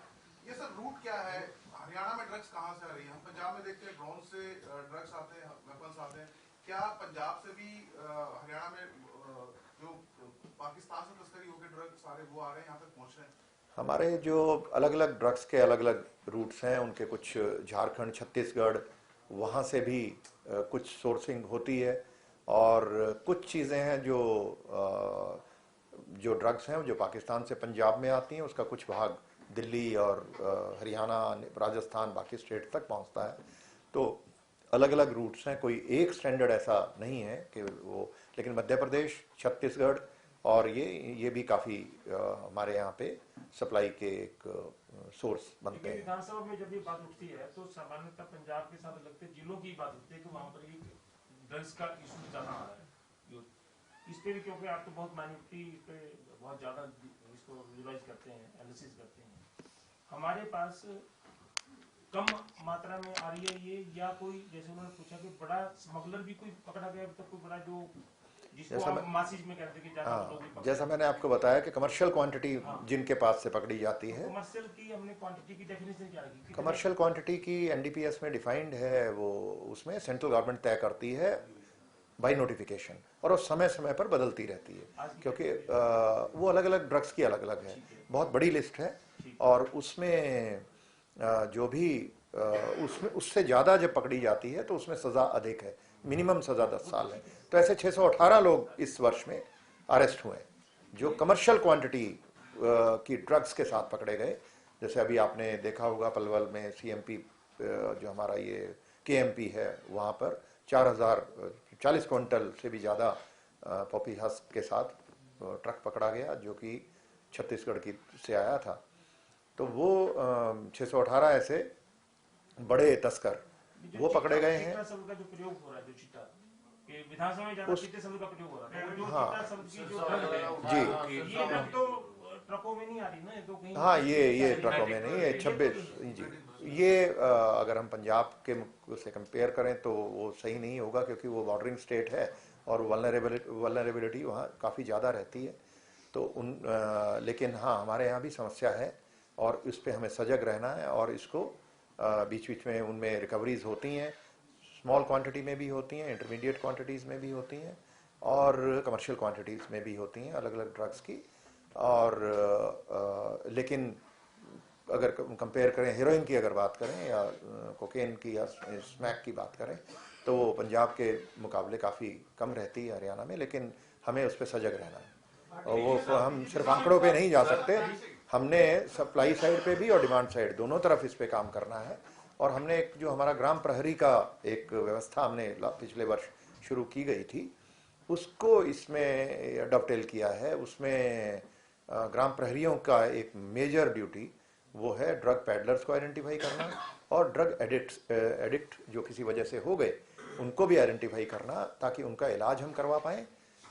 ये सर रूट क्या है, हरियाणा में ड्रग्स कहाँ से आ रही है? हम पंजाब में देखते हैं ड्रोन से ड्रग्स आते हैं, वेपन्स आते हैं। क्या पंजाब से भी हरियाणा में जो पाकिस्तान से तस्करी होकर ड्रग्स सारे वो आ रहे हैं, यहाँ तक पहुँच रहे हैं? हमारे जो अलग अलग ड्रग्स के अलग अलग रूट्स हैं, उनके कुछ झारखंड, छत्तीसगढ़, वहाँ से भी कुछ सोर्सिंग होती है, और कुछ चीज़ें हैं जो ड्रग्स हैं जो पाकिस्तान से पंजाब में आती हैं, उसका कुछ भाग दिल्ली और हरियाणा, राजस्थान, बाकी स्टेट तक पहुंचता है। तो अलग अलग रूट्स हैं, कोई एक स्टैंडर्ड ऐसा नहीं है कि वो, लेकिन मध्य प्रदेश, छत्तीसगढ़ और ये भी काफ़ी हमारे यहाँ पे सप्लाई के एक सोर्स बनते हैं। विधानसभा में जब ये बात उठती है तो सामान्यतः पंजाब के साथ लगते जिलों की बात होती है कि वहाँ पर एक ड्रग्स का इशू ज़्यादा आ रहा है इस पे भी, क्योंकि आप तो बहुत माइनॉरिटी पे बहुत ज़्यादा इसको विजुलाइज करते हैं, एनालिसिस करते हैं। हमारे पास कम मात्रा में आ रही है ये, या कोई जैसे उन्होंने पूछा कि बड़ा स्मगलर भी कोई पकड़ा गया अभी तक, कोई बड़ा जो जिसको आप मासिज में कहते हैं कि ज़्यादा लोग भी पकड़े। जैसा मैंने आपको बताया कि कमर्शियल क्वांटिटी जिनके पास से पकड़ी जाती है, कमर्शियल की हमने क्वांटिटी की डेफिनेशन क्या रखी? कमर्शियल क्वांटिटी की एनडीपीएस में डिफाइंड है, वो उसमें सेंट्रल गवर्नमेंट तय करती है बाई नोटिफिकेशन, और वो समय समय पर बदलती रहती है, क्योंकि वो अलग अलग ड्रग्स की अलग अलग है, बहुत बड़ी लिस्ट है, और उसमें जो भी उसमें उससे ज़्यादा जब पकड़ी जाती है तो उसमें सज़ा अधिक है, मिनिमम सज़ा 10 साल है। तो ऐसे 618 लोग इस वर्ष में अरेस्ट हुए जो कमर्शियल क्वांटिटी की ड्रग्स के साथ पकड़े गए। जैसे अभी आपने देखा होगा पलवल में सीएमपी जो हमारा ये केएमपी है, वहाँ पर 4040 क्विंटल से भी ज़्यादा पॉपी हस्क के साथ ट्रक पकड़ा गया, जो कि छत्तीसगढ़ की से आया था। तो वो 618 ऐसे बड़े तस्कर वो पकड़े गए हैं। का जो प्रयोग हो रहा है, जो चिट्टा के विधानसभा में ज्यादा चिट्टे शब्द का प्रयोग हो रहा है, जो हाँ, चिट्टा शब्द की जो ड्रग है जी, ये ड्रग तो ट्रकों में नहीं आ रही ना, तो कहीं हाँ, ये ट्रकों में नहीं है। 26 जी, ये अगर हम पंजाब के से कंपेयर करें तो वो सही नहीं होगा, क्योंकि वो बॉर्डरिंग स्टेट है और वल्नरेबिलिटी वहाँ काफ़ी ज़्यादा रहती है। तो लेकिन हाँ, हमारे यहाँ भी समस्या है और इस पे हमें सजग रहना है, और इसको बीच बीच में उनमें रिकवरीज होती हैं, स्मॉल क्वांटिटी में भी होती हैं, इंटरमीडिएट क्वांटिटीज़ में भी होती हैं, और कमर्शियल क्वांटिटीज़ में भी होती हैं अलग अलग ड्रग्स की। और लेकिन अगर कंपेयर करें, हेरोइन की अगर बात करें या कोकेन की या स्मैक की बात करें, तो वो पंजाब के मुकाबले काफ़ी कम रहती है हरियाणा में, लेकिन हमें उस पर सजग रहना है। और वो हम सिर्फ आंकड़ों पे नहीं जा सकते, हमने सप्लाई साइड पे भी और डिमांड साइड दोनों तरफ इस पे काम करना है। और हमने एक जो हमारा ग्राम प्रहरी का एक व्यवस्था हमने पिछले वर्ष शुरू की गई थी, उसको इसमें डबटेल किया है। उसमें ग्राम प्रहरियों का एक मेजर ड्यूटी वो है ड्रग पैडलर्स को आइडेंटिफाई करना, और ड्रग एडिक्ट जो किसी वजह से हो गए उनको भी आइडेंटिफाई करना, ताकि उनका इलाज हम करवा पाएँ।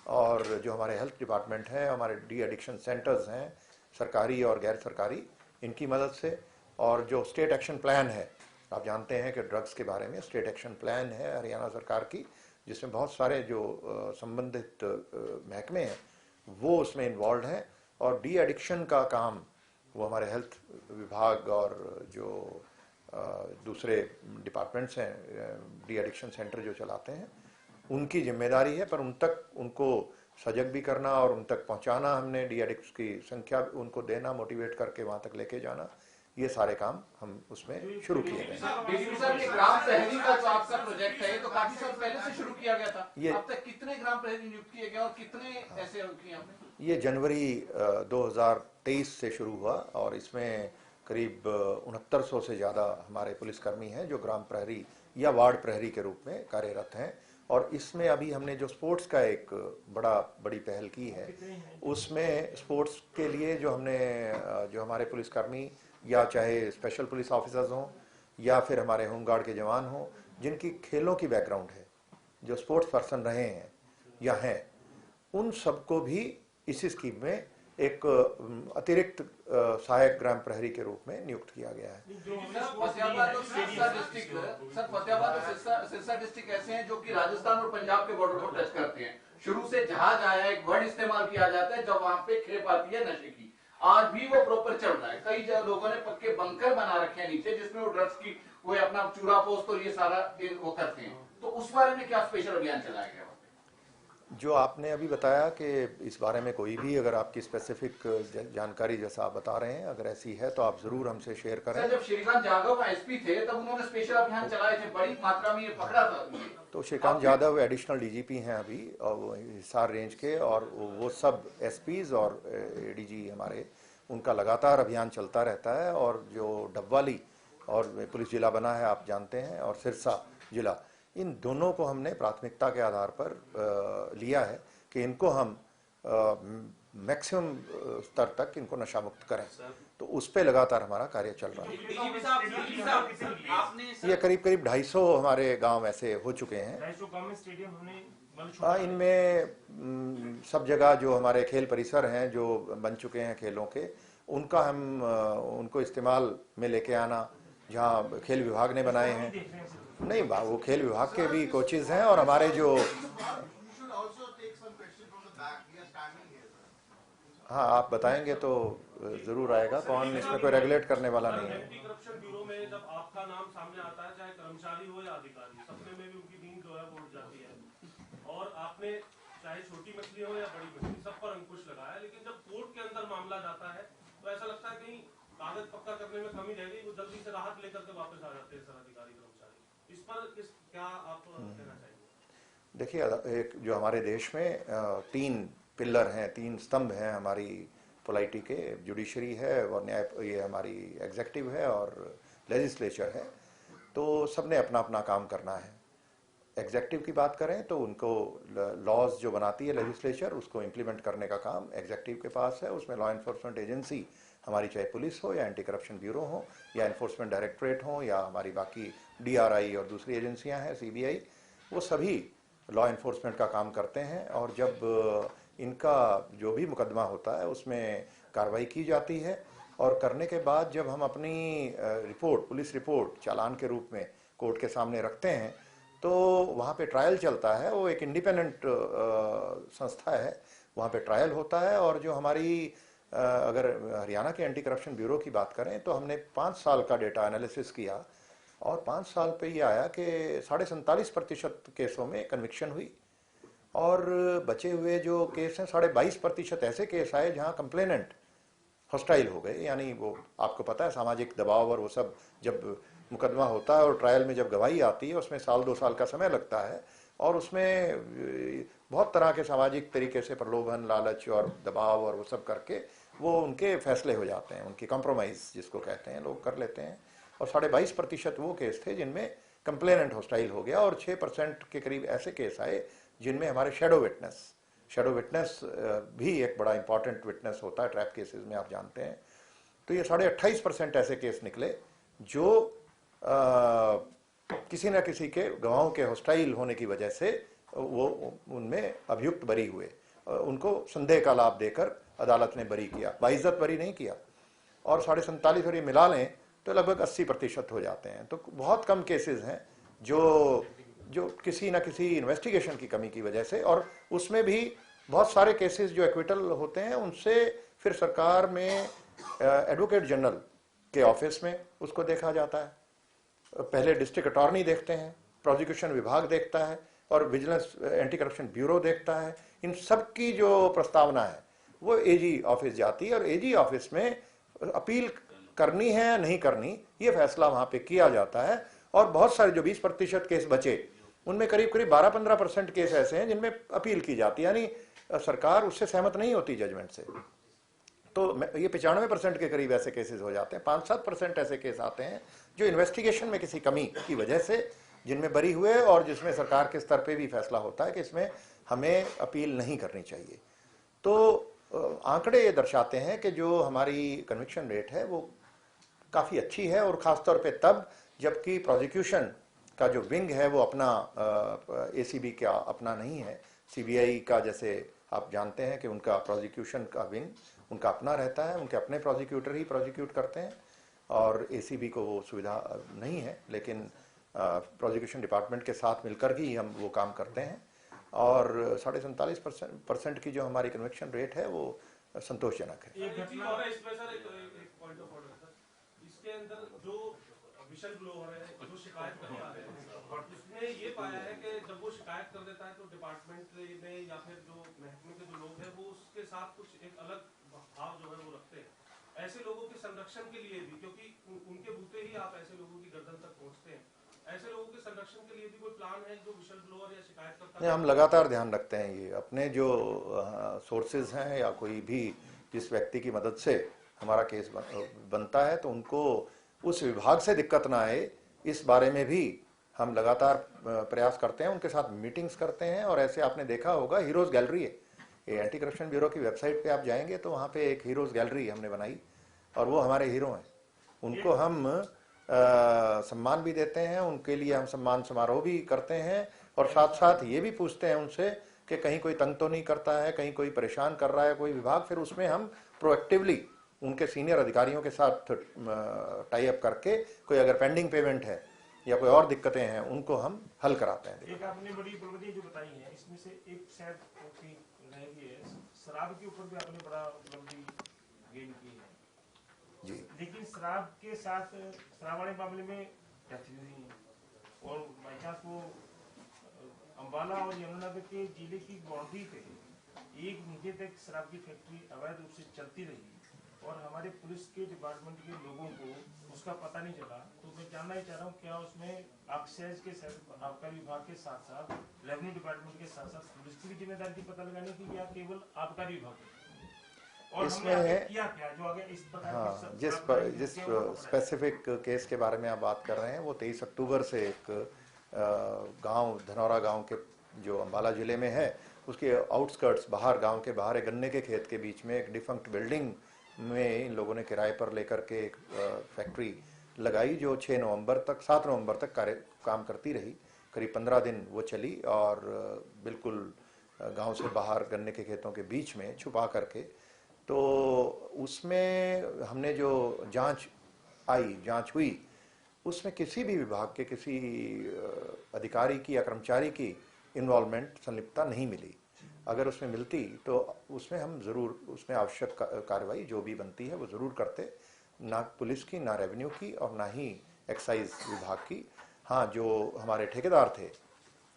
और जो हमारे हेल्थ डिपार्टमेंट है, हमारे डी एडिक्शन सेंटर्स हैं सरकारी और गैर सरकारी, इनकी मदद से, और जो स्टेट एक्शन प्लान है, आप जानते हैं कि ड्रग्स के बारे में स्टेट एक्शन प्लान है हरियाणा सरकार की, जिसमें बहुत सारे जो संबंधित महकमे हैं वो उसमें इन्वॉल्व हैं। और डी एडिक्शन का काम वो हमारे हेल्थ विभाग और जो दूसरे डिपार्टमेंट्स हैं, डी एडिक्शन सेंटर जो चलाते हैं, उनकी जिम्मेदारी है। पर उन तक उनको सजग भी करना और उन तक पहुंचाना, हमने डी एडिक्ट्स की संख्या उनको देना, मोटिवेट करके वहां तक लेके जाना, ये सारे काम हम उसमें शुरू किए गए हैं। ग्राम प्रहरी का जो आपका प्रोजेक्ट है, तो काफी साल पहले से शुरू किया गया था। ये अब तक कितने ग्राम प्रहरी नियुक्त किए गए और कितने ऐसे किए आपने? ये जनवरी 2023 से शुरू हुआ, और इसमें करीब 6900 से ज़्यादा हमारे पुलिसकर्मी हैं जो ग्राम प्रहरी या वार्ड प्रहरी के रूप में कार्यरत हैं। और इसमें अभी हमने जो स्पोर्ट्स का एक बड़ी पहल की है, उसमें स्पोर्ट्स के लिए जो हमारे पुलिसकर्मी या चाहे स्पेशल पुलिस ऑफिसर्स हों या फिर हमारे होमगार्ड के जवान हों, जिनकी खेलों की बैकग्राउंड है, जो स्पोर्ट्स पर्सन रहे हैं या हैं, उन सबको भी इसी स्कीम में एक अतिरिक्त सहायक ग्राम प्रहरी के रूप में नियुक्त किया गया है। फतेहाबाद और सिरसा डिस्ट्रिक्ट ऐसे हैं जो कि राजस्थान और पंजाब के बॉर्डर को टच करते हैं। शुरू से जहाज आया, एक वर्ड इस्तेमाल किया जाता है जब वहां पे खेप आती है नशे की, आज भी वो प्रॉपर चल रहा है। कई लोगों ने पक्के बंकर बना रखे हैं नीचे, जिसमें वो ड्रग्स की वो अपना चूरा पोस्ट और ये सारा वो करते हैं। तो उस बारे में क्या स्पेशल अभियान चलाया गया? जो आपने अभी बताया कि इस बारे में कोई भी अगर आपकी स्पेसिफिक जानकारी जैसा आप बता रहे हैं अगर ऐसी है तो आप जरूर हमसे शेयर करें। सर, जब श्रीकांत जाधव एसपी थे तब उन्होंने स्पेशल अभियान चलाए थे, बड़ी मात्रा में ये पकड़ा था। तो श्रीकांत यादव एडिशनल डीजीपी हैं अभी और वो हिसार रेंज के, और वो सब एसपीज और एडीजी हमारे, उनका लगातार अभियान चलता रहता है। और जो डबवाली और पुलिस जिला बना है आप जानते हैं, और सिरसा जिला, इन दोनों को हमने प्राथमिकता के आधार पर लिया है कि इनको हम मैक्सिमम स्तर तक इनको नशा मुक्त करें। तो उस पे लगातार हमारा कार्य चल रहा है। ये करीब 250 हमारे गांव ऐसे हो चुके हैं। इनमें सब जगह जो हमारे खेल परिसर हैं जो बन चुके हैं खेलों के, उनका हम उनको इस्तेमाल में लेके आना, जहाँ खेल विभाग ने बनाए हैं। नहीं, वो खेल विभाग के भी कोचेज हैं और हमारे जो, हाँ आप बताएंगे तो जरूर आएगा। कौन इसमें कोई रेगुलेट करने वाला नहीं है। एंटी करप्शन ब्यूरो में जब आपका नाम सामने आता है, चाहे कर्मचारी हो या अधिकारी, सपने में भी उनकी नींद जो है वो उड़ जाती है। और आपने चाहे छोटी मछली हो या बड़ी मछली, सब पर अंकुश लगाया, लेकिन जब कोर्ट के अंदर मामला जाता है तो ऐसा लगता है कहीं कागज पक्का करने में कमी रह गई, वो जल्दी से राहत लेकर के वापस आ जाते हैं सर अधिकारी कर्मचारी। इस पर क्या आप कहना चाहेंगे? देखिए, एक जो हमारे देश में 3 पिलर हैं, 3 स्तंभ हैं हमारी पोलाइटी के, जुडिशरी है और न्याय, ये हमारी एग्जीक्यूटिव है और लेजिस्लेचर है। तो सबने अपना अपना काम करना है। एग्जीक्यूटिव की बात करें तो उनको लॉज जो बनाती है लेजिस्लेचर, उसको इम्प्लीमेंट करने का काम एग्जीक्यूटिव के पास है। उसमें लॉ एनफोर्समेंट एजेंसी हमारी, चाहे पुलिस हो या एंटी करप्शन ब्यूरो हो या एनफोर्समेंट डायरेक्टरेट हो या हमारी बाकी DRI और दूसरी एजेंसियां हैं, CBI, वो सभी लॉ एनफोर्समेंट का काम करते हैं। और जब इनका जो भी मुकदमा होता है उसमें कार्रवाई की जाती है, और करने के बाद जब हम अपनी रिपोर्ट, पुलिस रिपोर्ट चालान के रूप में कोर्ट के सामने रखते हैं, तो वहाँ पे ट्रायल चलता है। वो एक इंडिपेंडेंट संस्था है, वहाँ पे ट्रायल होता है। और जो हमारी अगर हरियाणा के एंटी करप्शन ब्यूरो की बात करें तो हमने 5 साल का डेटा एनालिसिस किया, और 5 साल पे ये आया कि 47.5% केसों में कन्विक्शन हुई, और बचे हुए जो केस हैं 22.5% ऐसे केस आए जहां कंप्लेनेंट हॉस्टाइल हो गए। यानी वो आपको पता है सामाजिक दबाव और वो सब, जब मुकदमा होता है और ट्रायल में जब गवाही आती है उसमें 1-2 साल का समय लगता है, और उसमें बहुत तरह के सामाजिक तरीके से प्रलोभन, लालच और दबाव और वो सब करके वो उनके फैसले हो जाते हैं, उनकी कॉम्प्रोमाइज़ जिसको कहते हैं, लोग कर लेते हैं। और 22.5% वो केस थे जिनमें कंप्लेनेंट हॉस्टाइल हो गया, और 6% के करीब ऐसे केस आए जिनमें हमारे शेडो विटनेस भी एक बड़ा इंपॉर्टेंट विटनेस होता है ट्रैप केसेस में, आप जानते हैं। तो ये 28.5% ऐसे केस निकले जो किसी न किसी के गवाहों के हॉस्टाइल होने की वजह से वो उनमें अभियुक्त बरी हुए, उनको संदेह का लाभ देकर अदालत ने बरी किया, बाइज्जत बरी नहीं किया। और 47.5 और ये मिला लें तो लगभग 80% हो जाते हैं। तो बहुत कम केसेस हैं जो किसी न किसी इन्वेस्टिगेशन की कमी की वजह से, और उसमें भी बहुत सारे केसेस जो एक्विटल होते हैं उनसे फिर सरकार में एडवोकेट जनरल के ऑफिस में उसको देखा जाता है। पहले डिस्ट्रिक्ट अटॉर्नी देखते हैं, प्रोसिक्यूशन विभाग देखता है, और विजिलेंस एंटी करप्शन ब्यूरो देखता है। इन सब की जो प्रस्तावना है वो AG ऑफिस जाती है, और AG ऑफिस में अपील करनी है या नहीं करनी ये फैसला वहां पे किया जाता है। और बहुत सारे जो 20% केस बचे उनमें करीब 12-15% केस ऐसे हैं जिनमें अपील की जाती है, यानी सरकार उससे सहमत नहीं होती जजमेंट से। तो ये 95% के करीब ऐसे केसेस हो जाते हैं। 5-7% ऐसे केस आते हैं जो इन्वेस्टिगेशन में किसी कमी की वजह से जिनमें बरी हुए, और जिसमें सरकार के स्तर पे भी फैसला होता है कि इसमें हमें अपील नहीं करनी चाहिए। तो आंकड़े ये दर्शाते हैं कि जो हमारी कन्विक्शन रेट है वो काफ़ी अच्छी है, और ख़ासतौर पे तब जबकि प्रोसिक्यूशन का जो विंग है वो अपना ACB का अपना नहीं है। CBI का जैसे आप जानते हैं कि उनका प्रोसिक्यूशन का विंग उनका अपना रहता है, उनके अपने प्रोसिक्यूटर ही प्रोसिक्यूट करते हैं, और ACB को वो सुविधा नहीं है। लेकिन प्रोसिक्यूशन डिपार्टमेंट के साथ मिलकर ही हम वो काम करते हैं, और 47.5% की जो हमारी कन्विक्शन रेट है वो संतोषजनक है। इसके अंदर जो विशल ब्लोअर है जो शिकायत करने आ रहे हैं, और उसने ये पाया है कि जब वो शिकायत कर देता है तो डिपार्टमेंट में या फिर जो महकमे के जो लोग हैं वो उसके साथ कुछ एक अलग भाव जो है वो रखते हैं। ऐसे लोगों के संरक्षण के लिए भी, क्योंकि उनके बूते ही आप ऐसे लोगों की गर्दन तक पहुंचते हैं, ऐसे लोगों के संरक्षण के लिए भी कोई प्लान है जो विशल ब्लोअर या शिकायत करता है? हम लगातार ध्यान रखते हैं, ये अपने जो सोर्सेज हैं या कोई भी जिस व्यक्ति की मदद से हमारा केस बनता है तो उनको उस विभाग से दिक्कत ना आए, इस बारे में भी हम लगातार प्रयास करते हैं, उनके साथ मीटिंग्स करते हैं। और ऐसे आपने देखा होगा, हीरोज गैलरी है, ये एंटी करप्शन ब्यूरो की वेबसाइट पे आप जाएंगे तो वहाँ पे एक हीरोज गैलरी हमने बनाई और वो हमारे हीरो हैं, उनको हम सम्मान भी देते हैं, उनके लिए हम सम्मान समारोह भी करते हैं और साथ साथ ये भी पूछते हैं उनसे कि कहीं कोई तंग तो नहीं करता है, कहीं कोई परेशान कर रहा है कोई विभाग। फिर उसमें हम प्रोएक्टिवली उनके सीनियर अधिकारियों के साथ टाई अप करके कोई अगर पेंडिंग पेमेंट है या कोई और दिक्कतें हैं उनको हम हल कराते हैं। एक आपने बड़ी उपलब्धि जो बताई है, इसमें से एक शायद रहेगी है, शराब के ऊपर भी आपने बड़ा उपलब्धि गेन की है जी। लेकिन शराब के साथ शराब वाले मामले में डेथ भी हुई है और बाई चांस वो अम्बाला और यमुनानगर के जिले की बाउंड्री पे 1 महीने तक शराब की फैक्ट्री अवैध रूप से चलती रही और हमारे पुलिस के डिपार्टमेंट के लोगों को उसका पता नहीं चला। तो मैं जानना ही चाह रहा हूँ, क्या उसमें एक्साइज के साथ आबकारी विभाग के साथ साथ रेवेन्यू डिपार्टमेंट के साथ साथ पुलिस की भी जिम्मेदारी थी पता लगाने की, या केवल आबकारी विभाग की? और इसमें हमने किया क्या जो आगे इस प्रकार जिस स्पेसिफिक केस के बारे में आप बात कर रहे हैं वो 23 अक्टूबर से एक गांव धनौरा गांव के जो अम्बाला जिले में है उसके आउटस्कर्ट्स बाहर, गांव के बाहर एक गन्ने के खेत के बीच में एक डिफंक्ट बिल्डिंग में इन लोगों ने किराए पर लेकर के एक फैक्ट्री लगाई जो 7 नवंबर तक काम करती रही। करीब 15 दिन वो चली और बिल्कुल गांव से बाहर गन्ने के खेतों के बीच में छुपा करके। तो उसमें हमने जो जांच हुई उसमें किसी भी विभाग के किसी अधिकारी की या कर्मचारी की इन्वॉल्वमेंट, संलिप्तता नहीं मिली। अगर उसमें मिलती तो उसमें हम ज़रूर उसमें आवश्यक कार्रवाई जो भी बनती है वो ज़रूर करते, ना पुलिस की, ना रेवेन्यू की और ना ही एक्साइज विभाग की। हाँ, जो हमारे ठेकेदार थे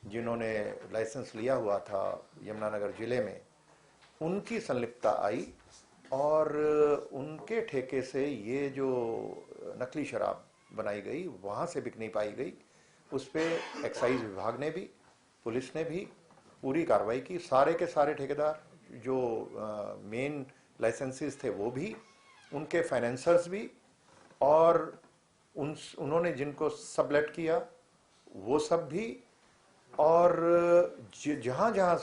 जिन्होंने लाइसेंस लिया हुआ था यमुनानगर जिले में, उनकी संलिप्तता आई और उनके ठेके से ये जो नकली शराब बनाई गई वहाँ से बिक नहीं पाई गई। उस पर एक्साइज विभाग ने भी, पुलिस ने भी पूरी कार्रवाई की। सारे के सारे ठेकेदार जो मेन लाइसेंसेस थे वो भी, उनके फाइनेंसर्स भी और उन्होंने जिनको सबलेट किया वो सब भी, और जहाँ जहाँ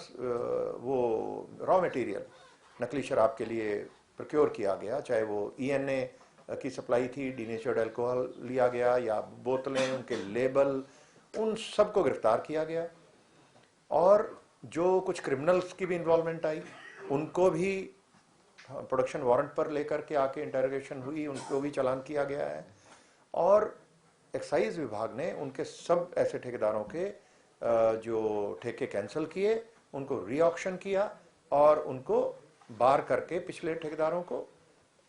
वो रॉ मटेरियल नकली शराब के लिए प्रोक्योर किया गया, चाहे वो ENA की सप्लाई थी, डीनेचर्ड अल्कोहल लिया गया या बोतलें, उनके लेबल, उन सबको गिरफ्तार किया गया। और जो कुछ क्रिमिनल्स की भी इन्वॉल्वमेंट आई उनको भी प्रोडक्शन वारंट पर लेकर के आके इंटरोगेशन हुई, उनको भी चालान किया गया है। और एक्साइज विभाग ने उनके सब ऐसे ठेकेदारों के जो ठेके कैंसिल किए, उनको रीऑक्शन किया और उनको बार करके पिछले ठेकेदारों को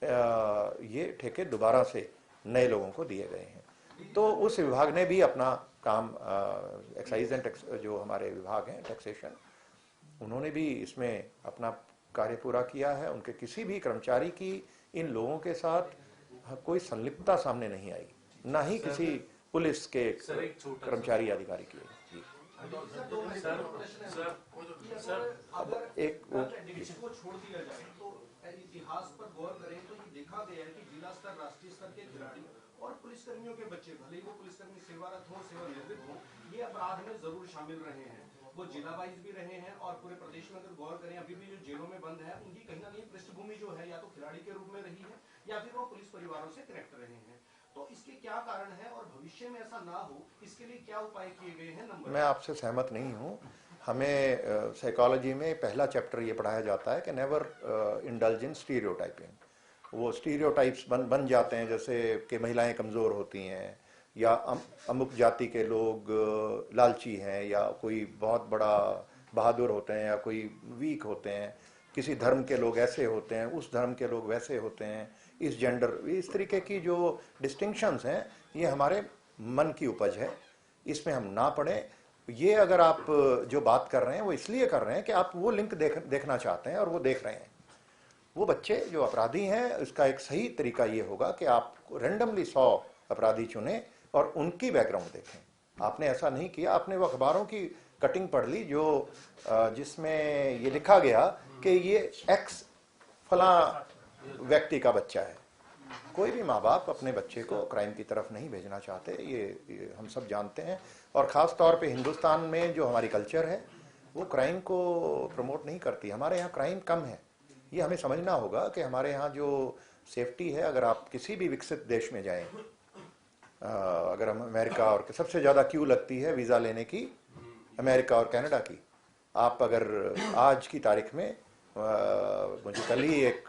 ये ठेके दोबारा से नए लोगों को दिए गए हैं। तो उस विभाग ने भी अपना काम, एक्साइज एंड टैक्स जो हमारे विभाग हैं टैक्सेशन, उन्होंने भी इसमें अपना कार्य पूरा किया है। उनके किसी भी कर्मचारी की इन लोगों के साथ कोई संलिप्तता सामने नहीं आई, ना ही किसी पुलिस के कर्मचारी अधिकारी की। इसको छोड़ दिया जाए तो इतिहास पर गौर करें तो ये देखा गया है कि जिला स्तर, राष्ट्रीय स्तर के खिलाड़ी और पुलिसकर्मियों के बच्चे, भले ही वो पुलिसकर्मी सेवारत हो, सेवानिवृत्त हो, ये अपराध में जरूर शामिल रहे हैं। वो जिला वाइज भी रहे हैं और पूरे प्रदेश में अगर गौर करें, अभी भी जो जेलों में बंद है उनकी कहीं ना कहीं पृष्ठभूमि जो है या तो खिलाड़ी के रूप में रही है या फिर वो पुलिस परिवारों से कनेक्ट रहे हैं। तो इसके क्या कारण है और भविष्य में ऐसा ना हो इसके लिए क्या उपाय किए गए हैं? मैं आपसे सहमत नहीं हूँ। हमें साइकोलॉजी में पहला चैप्टर ये पढ़ाया जाता है कि नेवर इंडल्ज इन स्टीरियोटाइपिंग। वो स्टीरियोटाइप्स बन जाते हैं, जैसे कि महिलाएं कमज़ोर होती हैं या अमुक जाति के लोग लालची हैं या कोई बहुत बड़ा बहादुर होते हैं या कोई वीक होते हैं, किसी धर्म के लोग ऐसे होते हैं, उस धर्म के लोग वैसे होते हैं, इस जेंडर, इस तरीके की जो डिस्टिंक्शंस हैं ये हमारे मन की उपज है, इसमें हम ना पड़े। ये अगर आप जो बात कर रहे हैं वो इसलिए कर रहे हैं कि आप वो लिंक देखना चाहते हैं और वो देख रहे हैं। वो बच्चे जो अपराधी हैं, इसका एक सही तरीका ये होगा कि आप रैंडमली 100 अपराधी चुने और उनकी बैकग्राउंड देखें। आपने ऐसा नहीं किया, आपने वो अखबारों की कटिंग पढ़ ली जो जिसमें ये लिखा गया कि ये एक्स फला व्यक्ति का बच्चा है। कोई भी माँ बाप अपने बच्चे को क्राइम की तरफ नहीं भेजना चाहते, ये हम सब जानते हैं। और ख़ास तौर पे हिंदुस्तान में जो हमारी कल्चर है वो क्राइम को प्रमोट नहीं करती। हमारे यहाँ क्राइम कम है, ये हमें समझना होगा कि हमारे यहाँ जो सेफ्टी है, अगर आप किसी भी विकसित देश में जाएं, अगर हम अमेरिका, और सबसे ज़्यादा क्यू लगती है वीज़ा लेने की अमेरिका और कनाडा की। आप अगर आज की तारीख में मुझे कल ही एक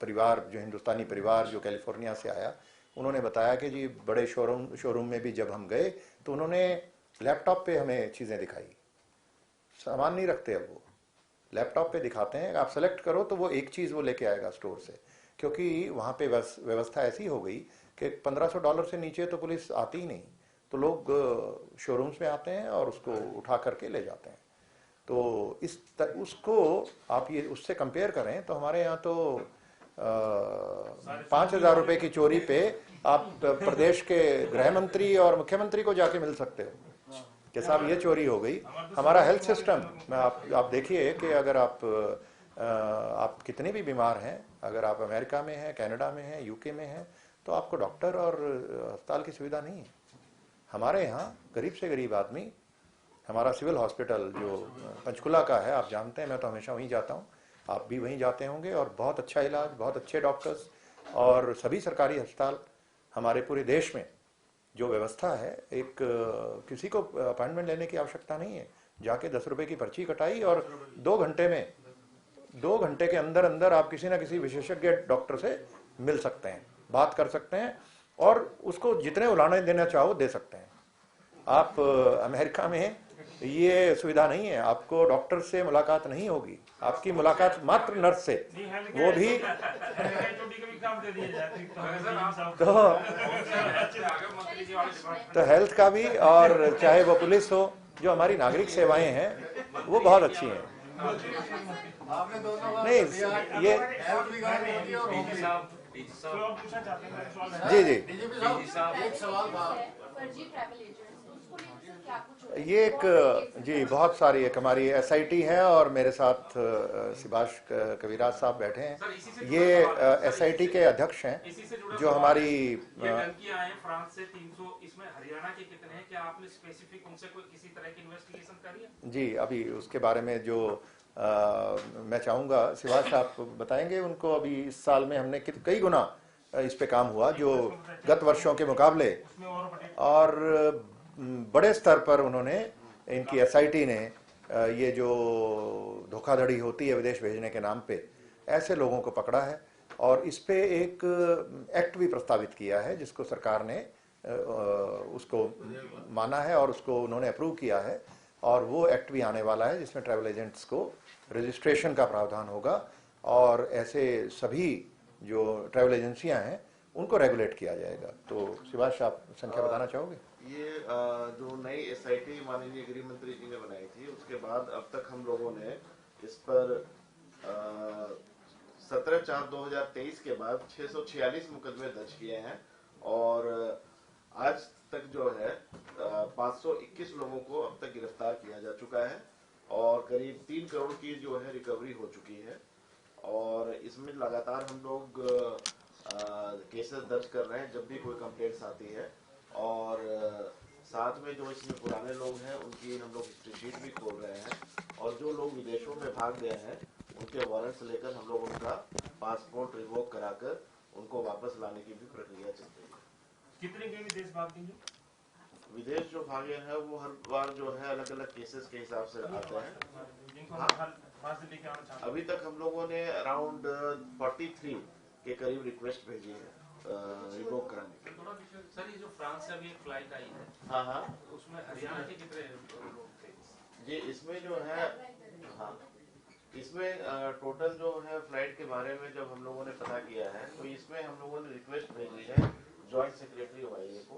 परिवार, जो हिंदुस्तानी परिवार जो कैलिफोर्निया से आया, उन्होंने बताया कि जी बड़े शोरूम में भी जब हम गए तो उन्होंने लैपटॉप पे हमें चीज़ें दिखाई। सामान नहीं रखते, अब वो लैपटॉप पे दिखाते हैं, आप सेलेक्ट करो तो वो एक चीज़ वो लेके आएगा स्टोर से, क्योंकि वहाँ पे व्यवस्था ऐसी हो गई कि $1500 से नीचे तो पुलिस आती ही नहीं, तो लोग शोरूम्स में आते हैं और उसको उठा करके ले जाते हैं। तो उसको आप ये उससे कंपेयर करें तो हमारे यहाँ तो 5000 रुपए की चोरी पे आप प्रदेश के गृह मंत्री और मुख्यमंत्री को जाके मिल सकते हो कि साहब ये चोरी हो गई। हमारा हेल्थ सिस्टम में आप देखिए कि अगर आप कितने भी बीमार हैं, अगर आप अमेरिका में हैं, कनाडा में हैं, यूके में हैं, तो आपको डॉक्टर और अस्पताल की सुविधा नहीं है। हमारे यहाँ गरीब से गरीब आदमी, हमारा सिविल हॉस्पिटल जो पंचकुला का है, आप जानते हैं, मैं तो हमेशा वहीं जाता हूँ, आप भी वहीं जाते होंगे, और बहुत अच्छा इलाज, बहुत अच्छे डॉक्टर्स, और सभी सरकारी अस्पताल हमारे पूरे देश में जो व्यवस्था है, एक किसी को अपॉइंटमेंट लेने की आवश्यकता नहीं है। जाके 10 रुपए की पर्ची कटाई और 2 घंटे के अंदर अंदर आप किसी ना किसी विशेषज्ञ डॉक्टर से मिल सकते हैं, बात कर सकते हैं, और उसको जितने उलाने देना चाहो दे सकते हैं। आप अमेरिका में ये सुविधा नहीं है, आपको डॉक्टर से मुलाकात नहीं होगी, आपकी मुलाकात मात्र नर्स से, वो भी तो हेल्थ का भी, और चाहे वो पुलिस हो, जो हमारी नागरिक सेवाएं हैं वो बहुत अच्छी हैं। नहीं ये जी जी एक सवाल था, फर्जी ट्रैवल एजेंट्स, उसको लेकर क्या कुछ ये एक जी बहुत सारी एक हमारी SIT है, और मेरे साथ सुभाष कविराज साहब बैठे हैं, ये SIT के अध्यक्ष हैं, जो हमारी फ्रांस से 300, इसमें हरियाणा के कितने हैं? क्या आपने स्पेसिफिक उनसे कोई किसी तरह की इन्वेस्टिगेशन करी है? जी अभी उसके बारे में जो मैं चाहूँगा सुभाष आप बताएंगे उनको। अभी इस साल में हमने कई गुना इस पे काम हुआ जो गत वर्षों के मुकाबले, और बड़े स्तर पर उन्होंने, इनकी SIT ने ये जो धोखाधड़ी होती है विदेश भेजने के नाम पे, ऐसे लोगों को पकड़ा है, और इस पे एक एक्ट भी प्रस्तावित किया है जिसको सरकार ने उसको माना है और उसको उन्होंने अप्रूव किया है, और वो एक्ट भी आने वाला है जिसमें ट्रैवल एजेंट्स को रजिस्ट्रेशन का प्रावधान होगा, और ऐसे सभी जो ट्रैवल एजेंसियां हैं उनको रेगुलेट किया जाएगा। तो सुभाष आप संख्या बताना चाहोगे? ये जो नई SIT माननीय गृह मंत्री जी ने बनाई थी, उसके बाद अब तक हम लोगों ने इस पर 17/4/2023 के बाद 646 मुकदमे दर्ज किए हैं, और आज तक जो है 521 लोगों को अब तक गिरफ्तार किया जा चुका है, और करीब 3 करोड़ की जो है रिकवरी हो चुकी है। और इसमें लगातार हम लोग केसेस दर्ज कर रहे हैं जब भी कोई कंप्लेंट्स आती है, और साथ में जो इसमें पुराने लोग हैं उनकी हम लोग हिस्ट्री शीट भी खोल रहे हैं, और जो लोग विदेशों में भाग गए हैं उनके वारंट्स लेकर हम लोग उनका पासपोर्ट रिवोक कराकर उनको वापस लाने की भी प्रक्रिया चल रही है। कितने के विदेश भागे हैं? विदेश जो भागे हैं वो हर बार जो है अलग अलग केसेस के हिसाब से आते हैं। अभी तक हम लोगों ने अराउंड 43 के करीब रिक्वेस्ट भेजी है रिवोक कराने के। सर ये जो फ्रांस से अभी एक फ्लाइट आई है, हाँ, उसमें हरियाणा के कितने लोग थे? जी इसमें जो है, हाँ इसमें टोटल जो है फ्लाइट के बारे में जब हम लोगों ने पता किया है, तो इसमें हम लोगों ने रिक्वेस्ट भेजी है जॉइंट सेक्रेटरी OIA को,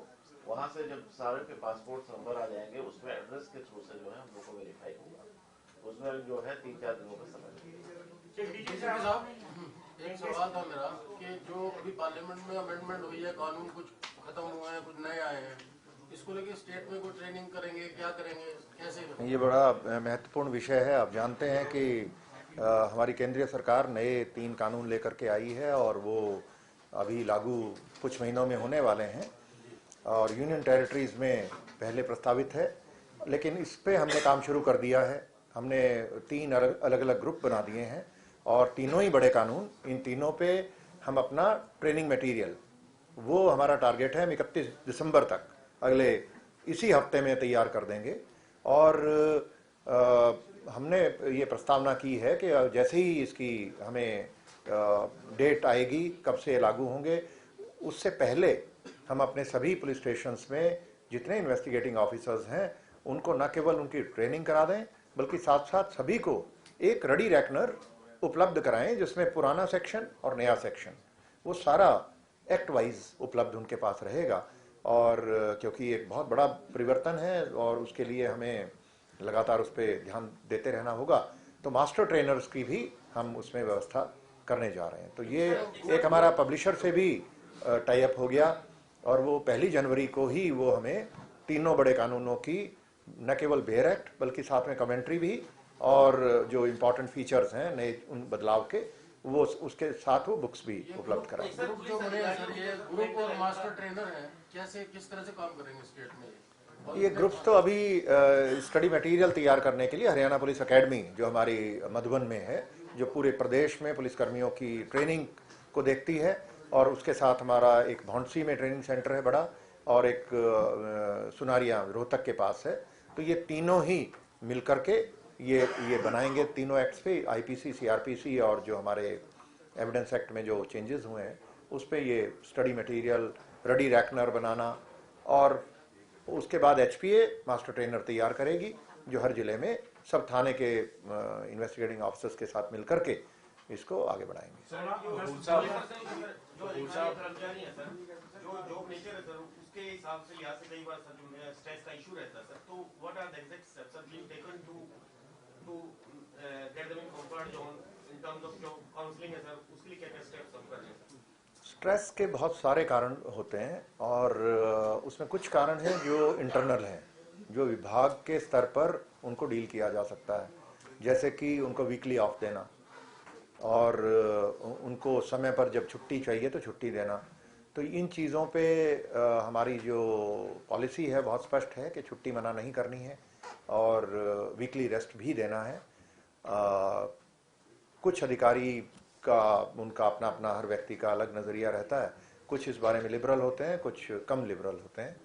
वहां से जब सारे के पासपोर्ट नंबर आ जाएंगे उसमें एड्रेस के थ्रू से जो है हम लोग को वेरीफाई होगा, उसमें जो है 3-4 दिनों का समय लगेगा। एक सवाल था मेरा कि जो अभी पार्लियामेंट में अमेंडमेंट हुई है, कानून कुछ खत्म हुए हैं, कुछ नए आए हैं, इसको लेके स्टेट में कोई ट्रेनिंग करेंगे, क्या करेंगे, कैसे करेंगे? ये बड़ा महत्वपूर्ण विषय है। आप जानते हैं कि हमारी केंद्रीय सरकार नए 3 कानून लेकर के आई है और वो अभी लागू कुछ महीनों में होने वाले हैं और यूनियन टेरिटरीज में पहले प्रस्तावित है, लेकिन इस पे हमने काम शुरू कर दिया है। हमने 3 अलग अलग ग्रुप बना दिए हैं और तीनों ही बड़े कानून, इन तीनों पे हम अपना ट्रेनिंग मटेरियल, वो हमारा टारगेट है हम 31 दिसंबर तक अगले इसी हफ्ते में तैयार कर देंगे। और हमने ये प्रस्तावना की है कि जैसे ही इसकी हमें डेट आएगी कब से लागू होंगे, उससे पहले हम अपने सभी पुलिस स्टेशंस में जितने इन्वेस्टिगेटिंग ऑफिसर्स हैं उनको न केवल उनकी ट्रेनिंग करा दें बल्कि साथ साथ सभी को एक रेडी रेकनर उपलब्ध कराएं जिसमें पुराना सेक्शन और नया सेक्शन वो सारा एक्ट वाइज उपलब्ध उनके पास रहेगा। और क्योंकि एक बहुत बड़ा परिवर्तन है और उसके लिए हमें लगातार उस पर ध्यान देते रहना होगा, तो मास्टर ट्रेनर्स की भी हम उसमें व्यवस्था करने जा रहे हैं। तो ये एक हमारा पब्लिशर से भी टाई अप हो गया और वो 1 जनवरी को ही वो हमें तीनों बड़े कानूनों की न केवल बेयर एक्ट बल्कि साथ में कमेंट्री भी और जो इम्पोर्टेंट फीचर्स हैं नए उन बदलाव के, वो उसके साथ वो बुक्स भी उपलब्ध कराएंगे। ग्रुप जो बने हैं सर, ये ग्रुप और मास्टर ट्रेनर हैं, कैसे किस तरह से काम करेंगे स्टेट में? ये ग्रुप्स तो अभी स्टडी मटेरियल तैयार करने के लिए हरियाणा पुलिस एकेडमी जो हमारी मधुबन में है, जो पूरे प्रदेश में पुलिसकर्मियों की ट्रेनिंग को देखती है, और उसके साथ हमारा एक भौंडसी में ट्रेनिंग सेंटर है बड़ा और एक सुनारिया रोहतक के पास है। तो ये तीनों ही मिलकर के ये बनाएंगे तीनों एक्ट्स पे, आईपीसी, सीआरपीसी और जो हमारे एविडेंस एक्ट में जो चेंजेस हुए हैं उस पे ये स्टडी मटेरियल, रेडी रैकनर बनाना, और उसके बाद एचपीए मास्टर ट्रेनर तैयार करेगी जो हर जिले में सब थाने के इन्वेस्टिगेटिंग ऑफिसर्स के साथ मिलकर के इसको आगे बढ़ाएंगे। कर्मचारी है सर, जो जॉब नेचर है सर, उसके हिसाब से यहाँ से कई बार सर जो स्ट्रेस का इशू रहता है सर, तो what are the exact steps are being taken to get them in comfort zone in terms of जो काउंसलिंग है सर, उसके लिए क्या-क्या स्टेप्स हम कर रहे हैं सर? स्ट्रेस के बहुत सारे कारण होते हैं और उसमें कुछ कारण हैं जो इंटरनल हैं, जो विभाग के स्तर पर उनको डील किया जा सकता है, जैसे कि उनको वीकली ऑफ देना और उनको समय पर जब छुट्टी चाहिए तो छुट्टी देना। तो इन चीज़ों पे हमारी जो पॉलिसी है बहुत स्पष्ट है कि छुट्टी मना नहीं करनी है और वीकली रेस्ट भी देना है। कुछ अधिकारी का उनका अपना अपना हर व्यक्ति का अलग नज़रिया रहता है, कुछ इस बारे में लिबरल होते हैं, कुछ कम लिबरल होते हैं।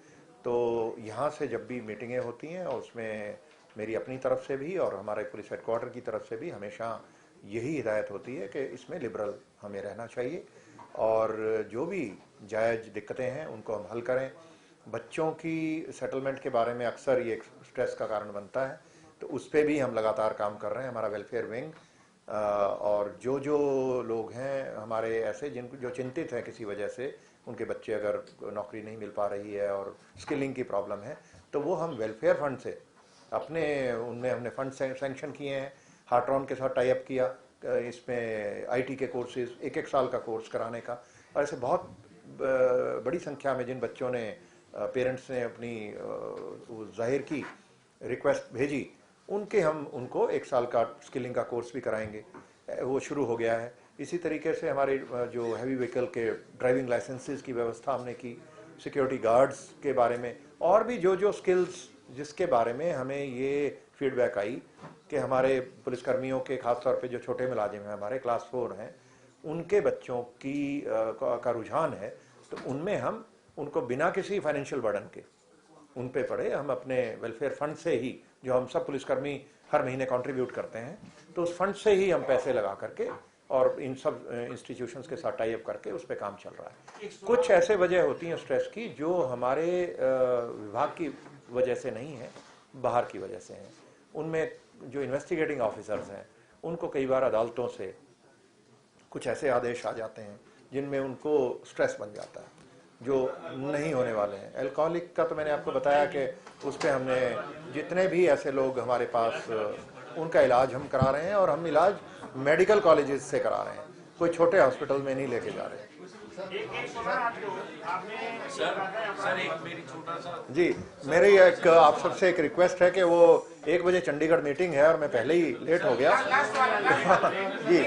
तो यहाँ से जब भी मीटिंगें होती हैं और उसमें मेरी अपनी तरफ से भी और हमारे पुलिस हेडक्वार्टर की तरफ से भी हमेशा यही हिदायत होती है कि इसमें लिबरल हमें रहना चाहिए और जो भी जायज़ दिक्कतें हैं उनको हम हल करें। बच्चों की सेटलमेंट के बारे में अक्सर ये स्ट्रेस का कारण बनता है, तो उस पर भी हम लगातार काम कर रहे हैं। हमारा वेलफेयर विंग और जो लोग हैं हमारे ऐसे जिनको जो चिंतित हैं किसी वजह से उनके बच्चे अगर नौकरी नहीं मिल पा रही है और स्किलिंग की प्रॉब्लम है, तो वो हम वेलफेयर फंड से अपने उनमें हमने फंड सैंक्शन किए हैं। हार्ट्रॉन के साथ टाई अप किया, इसमें आईटी के कोर्सेज 1-1 साल का कोर्स कराने का, और ऐसे बहुत बड़ी संख्या में जिन बच्चों ने पेरेंट्स ने अपनी जाहिर की रिक्वेस्ट भेजी, उनके हम उनको 1 साल का स्किलिंग का कोर्स भी कराएंगे, वो शुरू हो गया है। इसी तरीके से हमारे जो हैवी व्हीकल के ड्राइविंग लाइसेंसेस की व्यवस्था हमने की, सिक्योरिटी गार्ड्स के बारे में, और भी जो स्किल्स जिसके बारे में हमें ये फीडबैक आई कि हमारे पुलिसकर्मियों के खासतौर पे जो छोटे मुलाजिम हैं हमारे क्लास 4 हैं, उनके बच्चों की का रुझान है, तो उनमें हम उनको बिना किसी फाइनेंशियल बर्डन के उन पे पड़े हम अपने वेलफेयर फंड से ही, जो हम सब पुलिसकर्मी हर महीने कंट्रीब्यूट करते हैं, तो उस फंड से ही हम पैसे लगा करके और इन सब इंस्टीट्यूशंस के साथ टाई अप करके उस पर काम चल रहा है। कुछ ऐसे वजह होती हैं स्ट्रेस की जो हमारे विभाग की वजह से नहीं है, बाहर की वजह से हैं। उनमें जो इन्वेस्टिगेटिंग ऑफिसर्स हैं उनको कई बार अदालतों से कुछ ऐसे आदेश आ जाते हैं जिनमें उनको स्ट्रेस बन जाता है, जो नहीं होने वाले हैं। अल्कोहलिक का तो मैंने आपको बताया कि उस पर हमने जितने भी ऐसे लोग हमारे पास उनका इलाज हम करा रहे हैं, और हम इलाज मेडिकल कॉलेजेस से करा रहे हैं, कोई छोटे हॉस्पिटल में नहीं लेके जा रहे हैं। सर एक मेरी छोटा सा जी, मेरी एक आप सबसे एक रिक्वेस्ट है कि वो 1 बजे चंडीगढ़ मीटिंग है और मैं पहले ही लेट हो गया। जी।